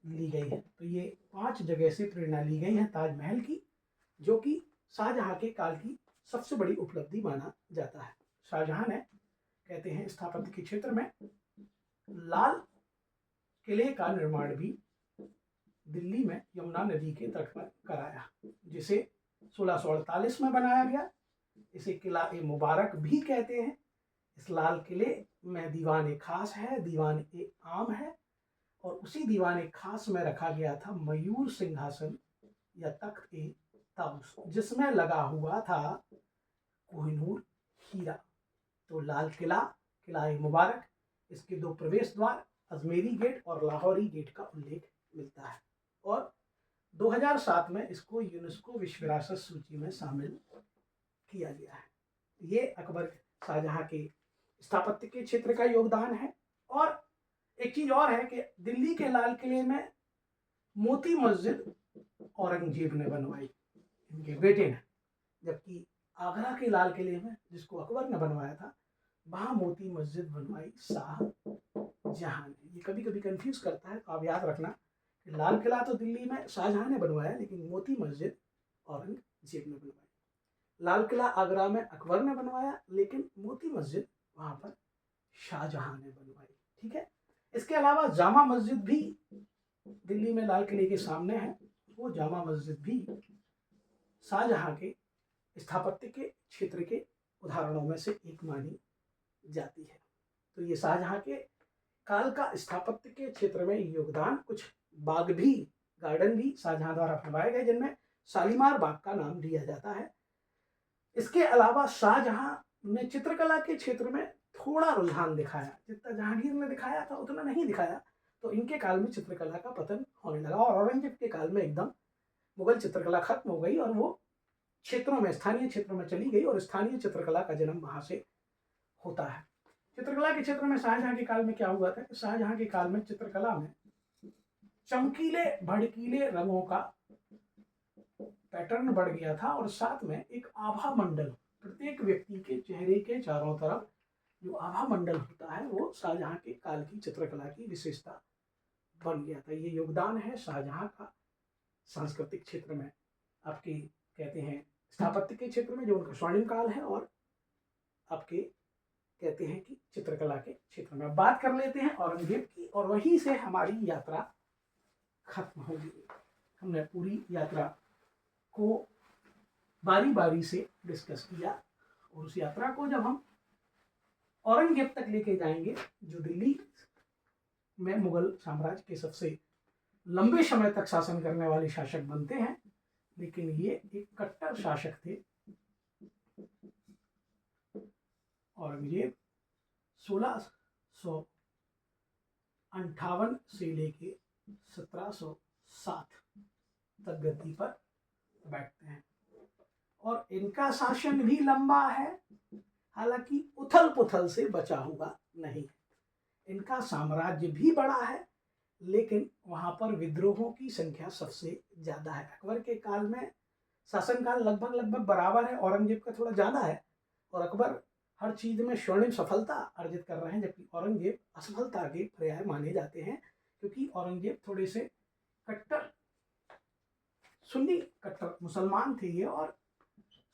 ली गई है। तो ये 5 जगह से प्रेरणा ली गई है ताजमहल की, जो कि शाहजहां के काल की सबसे बड़ी उपलब्धि माना जाता है। शाहजहां ने कहते हैं स्थापत्य के क्षेत्र में लाल किले का निर्माण भी दिल्ली में यमुना नदी के तट पर कराया, जिसे 1648 में बनाया गया। इसे किला ए मुबारक भी कहते हैं। इस लाल किले में दीवान खास है, दीवान ए आम है, और उसी दीवान खास में रखा गया था मयूर सिंहासन या तख्त ए ताउस, जिसमें लगा हुआ था कोहिनूर हीरा। तो लाल किला, किला ए मुबारक, इसके 2 प्रवेश द्वार अजमेरी गेट और लाहौरी गेट का उल्लेख मिलता है, और 2007 में इसको यूनेस्को विश्व विरासत सूची में शामिल किया गया है। ये अकबर शाहजहां के स्थापत्य के क्षेत्र का योगदान है। और एक चीज और है कि दिल्ली के लाल किले में मोती मस्जिद औरंगजेब ने बनवाई, इनके बेटे ने, जबकि आगरा के लाल किले में, जिसको अकबर ने बनवाया था, वहां मोती मस्जिद बनवाई शाहजहां ने। ये कभी कभी कंफ्यूज करता है, तो आप याद रखना कि लाल किला तो दिल्ली में शाहजहां ने बनवाया, लेकिन मोती मस्जिद औरंगजेब ने बनवाई। लाल किला आगरा में अकबर ने बनवाया, लेकिन मोती मस्जिद वहां पर शाहजहां ने बनवाई। ठीक है, इसके अलावा जामा मस्जिद भी दिल्ली में लाल किले के सामने है। वो जामा मस्जिद भी शाहजहां के स्थापत्य के क्षेत्र के उदाहरणों में से एक मानी जाती है। तो ये शाहजहां के काल का स्थापत्य के क्षेत्र में योगदान। कुछ बाग भी, गार्डन भी शाहजहां द्वारा बनवाए गए, जिनमें शालीमार बाग का नाम लिया जाता है। इसके अलावा शाहजहां ने चित्रकला के क्षेत्र में थोड़ा रुझान दिखाया, जितना जहांगीर ने दिखाया था उतना नहीं दिखाया। तो इनके काल में चित्रकला का पतन होने लगा और औरंगजेब के काल में एकदम मुगल चित्रकला खत्म हो गई और वो क्षेत्रों में, स्थानीय क्षेत्रों में चली गई और स्थानीय चित्रकला का जन्म वहां से होता है। चित्रकला के क्षेत्र में शाहजहां के काल में क्या हुआ था कि शाहजहां के काल में चित्रकला में चमकीले भड़कीले रंगों का पैटर्न बढ़ गया था और साथ में एक आभा मंडल, प्रत्येक व्यक्ति के चेहरे के चारों तरफ जो आभा मंडल होता है वो शाहजहां के काल की चित्रकला की विशेषता बन गया था। ये योगदान है शाहजहां का सांस्कृतिक क्षेत्र में, आपके कहते हैं स्थापत्य के क्षेत्र में जो उनका स्वर्णिम काल है, और आपके कहते हैं कि चित्रकला के क्षेत्र में। बात कर लेते हैं औरंगजेब की और वहीं से हमारी यात्रा खत्म होगी। हमने पूरी यात्रा को बारी बारी से डिस्कस किया और उस यात्रा को जब हम औरंगजेब तक लेके जाएंगे, जो दिल्ली में मुगल साम्राज्य के सबसे लंबे समय तक शासन करने वाले शासक बनते हैं, लेकिन ये एक कट्टर शासक थे। औरंगजेब 1658 से लेके 1707 तक गद्दी पर बैठते हैं और इनका शासन भी लंबा है, हालांकि उथल पुथल से बचा हुआ नहीं। इनका साम्राज्य भी बड़ा है, लेकिन वहां पर विद्रोहों की संख्या सबसे ज्यादा है। अकबर के काल में शासनकाल लगभग बराबर है, औरंगजेब का थोड़ा ज्यादा है और अकबर हर चीज में स्वर्णिम सफलता अर्जित कर रहे हैं, जबकि औरंगजेब असफलता के पर्याय माने जाते हैं, क्योंकि औरंगजेब थोड़े से कट्टर सुन्नी कट्टर मुसलमान थे ये, और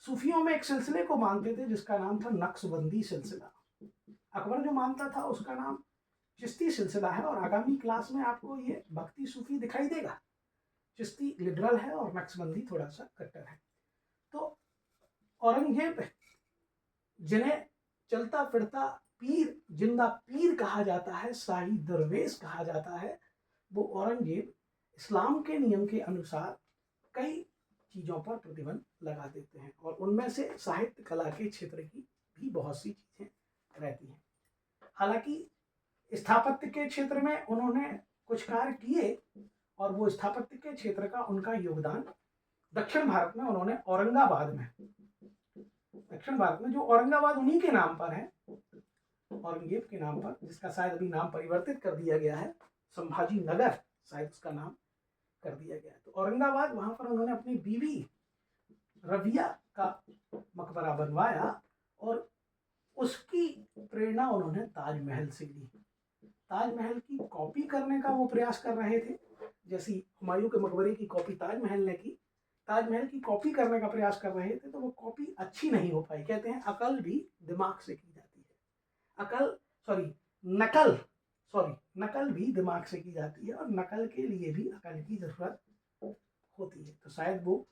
सूफियों में एक सिलसिले को मानते थे जिसका नाम था नक्शबंदी सिलसिला। अकबर जो मानता था उसका नाम चिश्ती सिलसिला है, और आगामी क्लास में आपको ये भक्ति सूफी दिखाई देगा। चिश्ती लिबरल है और नक्शबंदी थोड़ा सा कट्टर है। तो औरंगजेब, जिन्हें चलता फिरता पीर, जिंदा पीर कहा जाता है, शाही दरवेश कहा जाता है, वो औरंगजेब इस्लाम के नियम के अनुसार कई चीज़ों पर प्रतिबंध लगा देते हैं और उनमें से साहित्य कला के क्षेत्र की भी बहुत सी चीज़ें रहती हैं। हालांकि स्थापत्य के क्षेत्र में उन्होंने कुछ कार्य किए और वो स्थापत्य के क्षेत्र का उनका योगदान दक्षिण भारत में उन्होंने औरंगाबाद में, दक्षिण भारत में जो औरंगाबाद उन्हीं के नाम पर है, औरंगजेब के नाम पर, जिसका शायद अभी नाम परिवर्तित कर दिया गया है, संभाजी नगर शायद उसका नाम कर दिया गया है। तो औरंगाबाद, वहां पर उन्होंने अपनी बीवी रबिया का मकबरा बनवाया और उसकी प्रेरणा उन्होंने ताजमहल से ली। ताजमहल की कॉपी करने का वो प्रयास कर रहे थे, जैसी हुमायूं के मकबरे की कॉपी ताजमहल ने की, ताजमहल की कॉपी करने का प्रयास कर रहे थे, तो वो कॉपी अच्छी नहीं हो पाई। कहते हैं अकल भी दिमाग से की जाती है, नकल भी दिमाग से की जाती है और नकल के लिए भी अकल की जरूरत होती है। तो शायद वो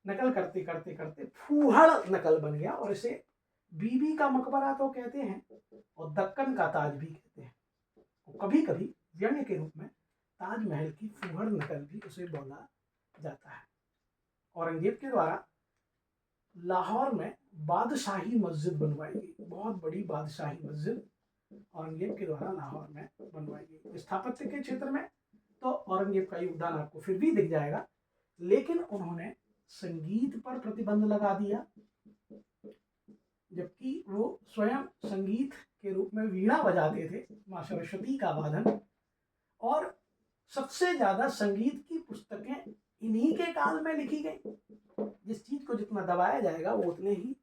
नकल करते करते करते फूहड़ नकल बन गया और इसे बीबी का मकबरा तो कहते हैं और दक्कन का ताज भी कहते हैं, कभी कभी व्यंग्य के रूप में ताजमहल की फूहड़ नकल भी उसे बोला जाता है। औरंगजेब के द्वारा लाहौर में बादशाही मस्जिद बनवाई गई, बहुत बड़ी बादशाही मस्जिद औरंगजेब के द्वारा लाहौर में बनवाई गई। स्थापत्य के क्षेत्र में तो औरंगजेब का योगदान आपको फिर भी दिख जाएगा, लेकिन उन्होंने संगीत पर प्रतिबंध लगा दिया, जबकि वो स्वयं संगीत के रूप में वीणा बजाते थे, माँ सरस्वती का वादन, और सबसे ज्यादा संगीत की पुस्तकें इन्हीं के काल में लिखी गई। जिस चीज को जितना दबाया जाएगा वो उतने ही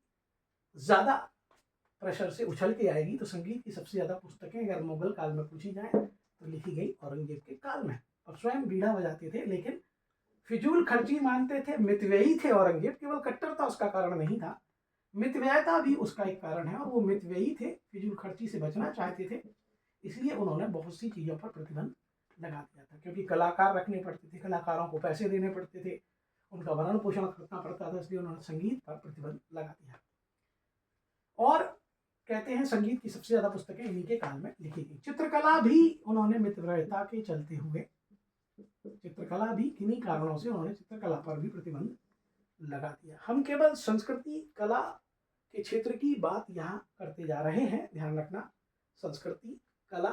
ज्यादा प्रेशर से उछल के आएगी। तो संगीत की सबसे ज्यादा पुस्तकें अगर मुगल काल में पूछी जाए तो लिखी गई औरंगजेब के काल में, और स्वयं वीणा बजाते थे, लेकिन फिजूल खर्ची मानते थे, मितव्ययी थे औरंगजेब। केवल कट्टरता उसका कारण नहीं था, मितव्ययता भी उसका एक कारण है, और वो मितव्ययी थे, फिजूल खर्ची से बचना चाहते थे, इसलिए उन्होंने बहुत सी चीजों पर प्रतिबंध लगा दिया था। क्योंकि कलाकार रखने पड़ते थे, कलाकारों को पैसे देने पड़ते थे, उनका भरण पोषण करना पड़ता था, इसलिए उन्होंने संगीत पर प्रतिबंध लगा दिया। और कहते हैं संगीत की सबसे ज्यादा पुस्तकें इन्हीं के काल में लिखी गई। चित्रकला भी उन्होंने मितव्ययिता के चलते हुए, चित्रकला भी किन्हीं कारणों से उन्होंने चित्रकला पर भी प्रतिबंध लगा दिया। हम केवल संस्कृति कला के क्षेत्र की बात यहाँ करते जा रहे हैं, ध्यान रखना, संस्कृति कला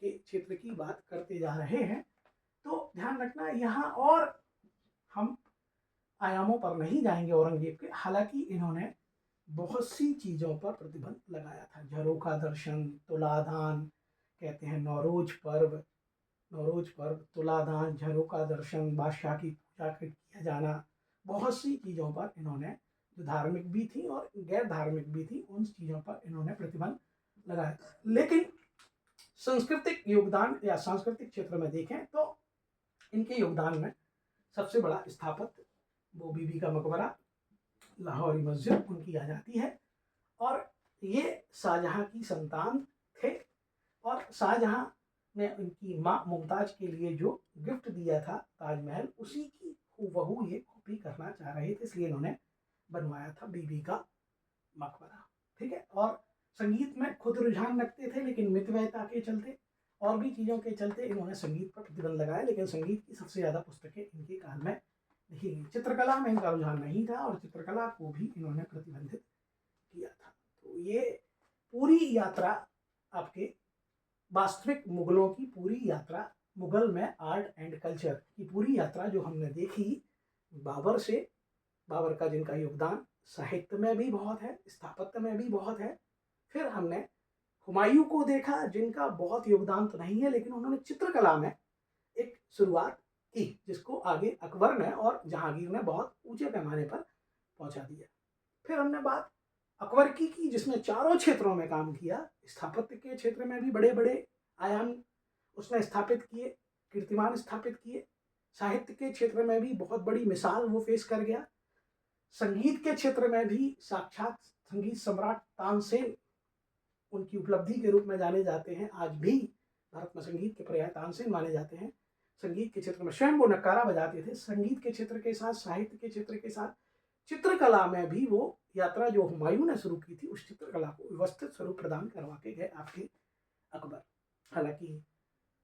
के क्षेत्र की बात करते जा रहे हैं, तो ध्यान रखना यहाँ, और हम आयामों पर नहीं जाएंगे औरंगजेब के। हालांकि इन्होंने बहुत सी चीजों पर प्रतिबंध लगाया था। झरोखा दर्शन, तुलादान, कहते हैं नौरोज पर्व, तुलादान, झरोखा दर्शन, बादशाह की पूजा किया जाना, बहुत सी चीजों पर इन्होंने, जो धार्मिक भी थी और गैर धार्मिक भी थी, उन चीजों पर इन्होंने प्रतिबंध लगाया। लेकिन सांस्कृतिक योगदान या सांस्कृतिक क्षेत्र में देखें तो इनके योगदान में सबसे बड़ा स्थापत्य वो बीबी का मकबरा, लाहौरी मस्जिद उनकी आ जाती है। और ये शाहजहां की संतान थे, और शाहजहां ने उनकी माँ मुमताज के लिए जो गिफ्ट दिया था ताजमहल, उसी की हूबहू ये कॉपी करना चाह रहे थे, इसलिए इन्होंने बनवाया था बीबी का मकबरा। ठीक है। और संगीत में खुद रुझान रखते थे, लेकिन मितव्ययिता के चलते और भी चीज़ों के चलते इन्होंने संगीत पर प्रतिबंध लगाया। लेकिन संगीत की सबसे ज़्यादा पुस्तकें इनके काल में लिखी गई। चित्रकला में इनका रुझान नहीं था और चित्रकला को भी इन्होंने प्रतिबंधित किया था। तो ये पूरी यात्रा आपके वास्तविक मुगलों की पूरी यात्रा, मुगल में आर्ट एंड कल्चर की पूरी यात्रा जो हमने देखी, बाबर से, बाबर का जिनका योगदान साहित्य में भी बहुत है, स्थापत्य में भी बहुत है। फिर हमने हुमायूं को देखा, जिनका बहुत योगदान तो नहीं है, लेकिन उन्होंने चित्रकला में एक शुरुआत की, जिसको आगे अकबर ने और जहांगीर ने बहुत ऊंचे पैमाने पर पहुंचा दिया। फिर हमने बात अकबर की जिसने चारों क्षेत्रों में काम किया। स्थापत्य के क्षेत्र में भी बड़े बड़े आयाम उसने स्थापित किए, कीर्तिमान स्थापित किए। साहित्य के क्षेत्र में भी बहुत बड़ी मिसाल वो पेश कर गया। संगीत के क्षेत्र में भी साक्षात संगीत सम्राट तानसेन उनकी उपलब्धि के रूप में जाने जाते हैं। आज भी भारत में संगीत के पर्याय तानसेन माने जाते हैं। संगीत के क्षेत्र में स्वयं वो नक्कारा बजाते थे। संगीत के क्षेत्र के साथ, साहित्य के क्षेत्र के साथ, चित्रकला में भी वो यात्रा जो हुमायूं ने शुरू की थी, उस चित्रकला को व्यवस्थित स्वरूप प्रदान करवा के गए आपके अकबर। हालांकि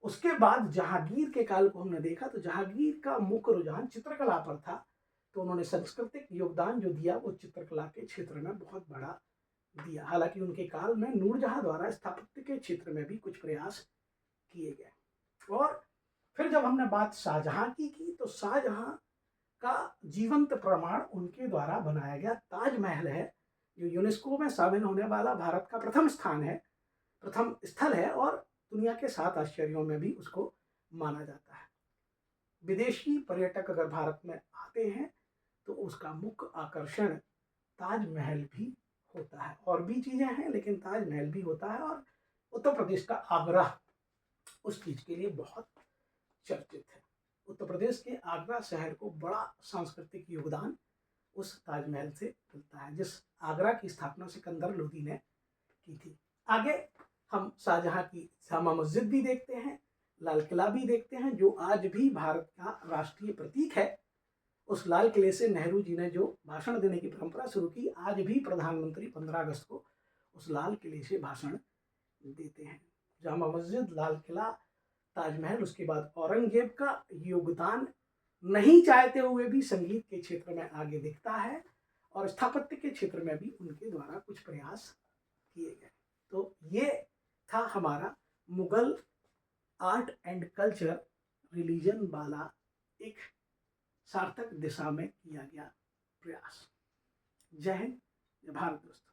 उसके बाद जहांगीर के काल को हमने देखा तो जहांगीर का मुख्य रुझान चित्रकला पर था, तो उन्होंने सांस्कृतिक योगदान जो दिया वो चित्रकला के क्षेत्र में बहुत बड़ा दिया। हालांकि उनके काल में नूरजहां द्वारा स्थापत्य के क्षेत्र में भी कुछ प्रयास किए गए। और फिर जब हमने बात शाहजहां की तो शाहजहां का जीवंत प्रमाण उनके द्वारा बनाया गया ताजमहल है, जो यूनेस्को में शामिल होने वाला भारत का प्रथम स्थान है, प्रथम स्थल है, और दुनिया के 7 आश्चर्यों में भी उसको माना जाता है। विदेशी पर्यटक अगर भारत में आते हैं तो उसका मुख्य आकर्षण ताजमहल भी होता है। और भी चीजें हैं, लेकिन ताजमहल भी होता है। और उत्तर प्रदेश का आगरा उस चीज के लिए बहुत चर्चित है। उत्तर प्रदेश के आगरा शहर को बड़ा सांस्कृतिक योगदान उस ताजमहल से मिलता है, जिस आगरा की स्थापना सिकंदर लोदी ने की थी। आगे हम शाहजहां की जामा मस्जिद भी देखते हैं, लाल किला भी देखते हैं, जो आज भी भारत का राष्ट्रीय प्रतीक है। उस लाल किले से नेहरू जी ने जो भाषण देने की परंपरा शुरू की, आज भी प्रधानमंत्री 15 अगस्त को उस लाल किले से भाषण देते हैं। जामा मस्जिद, लाल किला, ताजमहल, उसके बाद औरंगजेब का योगदान नहीं चाहते हुए भी संगीत के क्षेत्र में आगे दिखता है, और स्थापत्य के क्षेत्र में भी उनके द्वारा कुछ प्रयास किए गए। तो ये था हमारा Mughal art and culture religion वाला एक सार्थक दिशा में किया गया प्रयास। जय हिंद, जय भारत दोस्तों।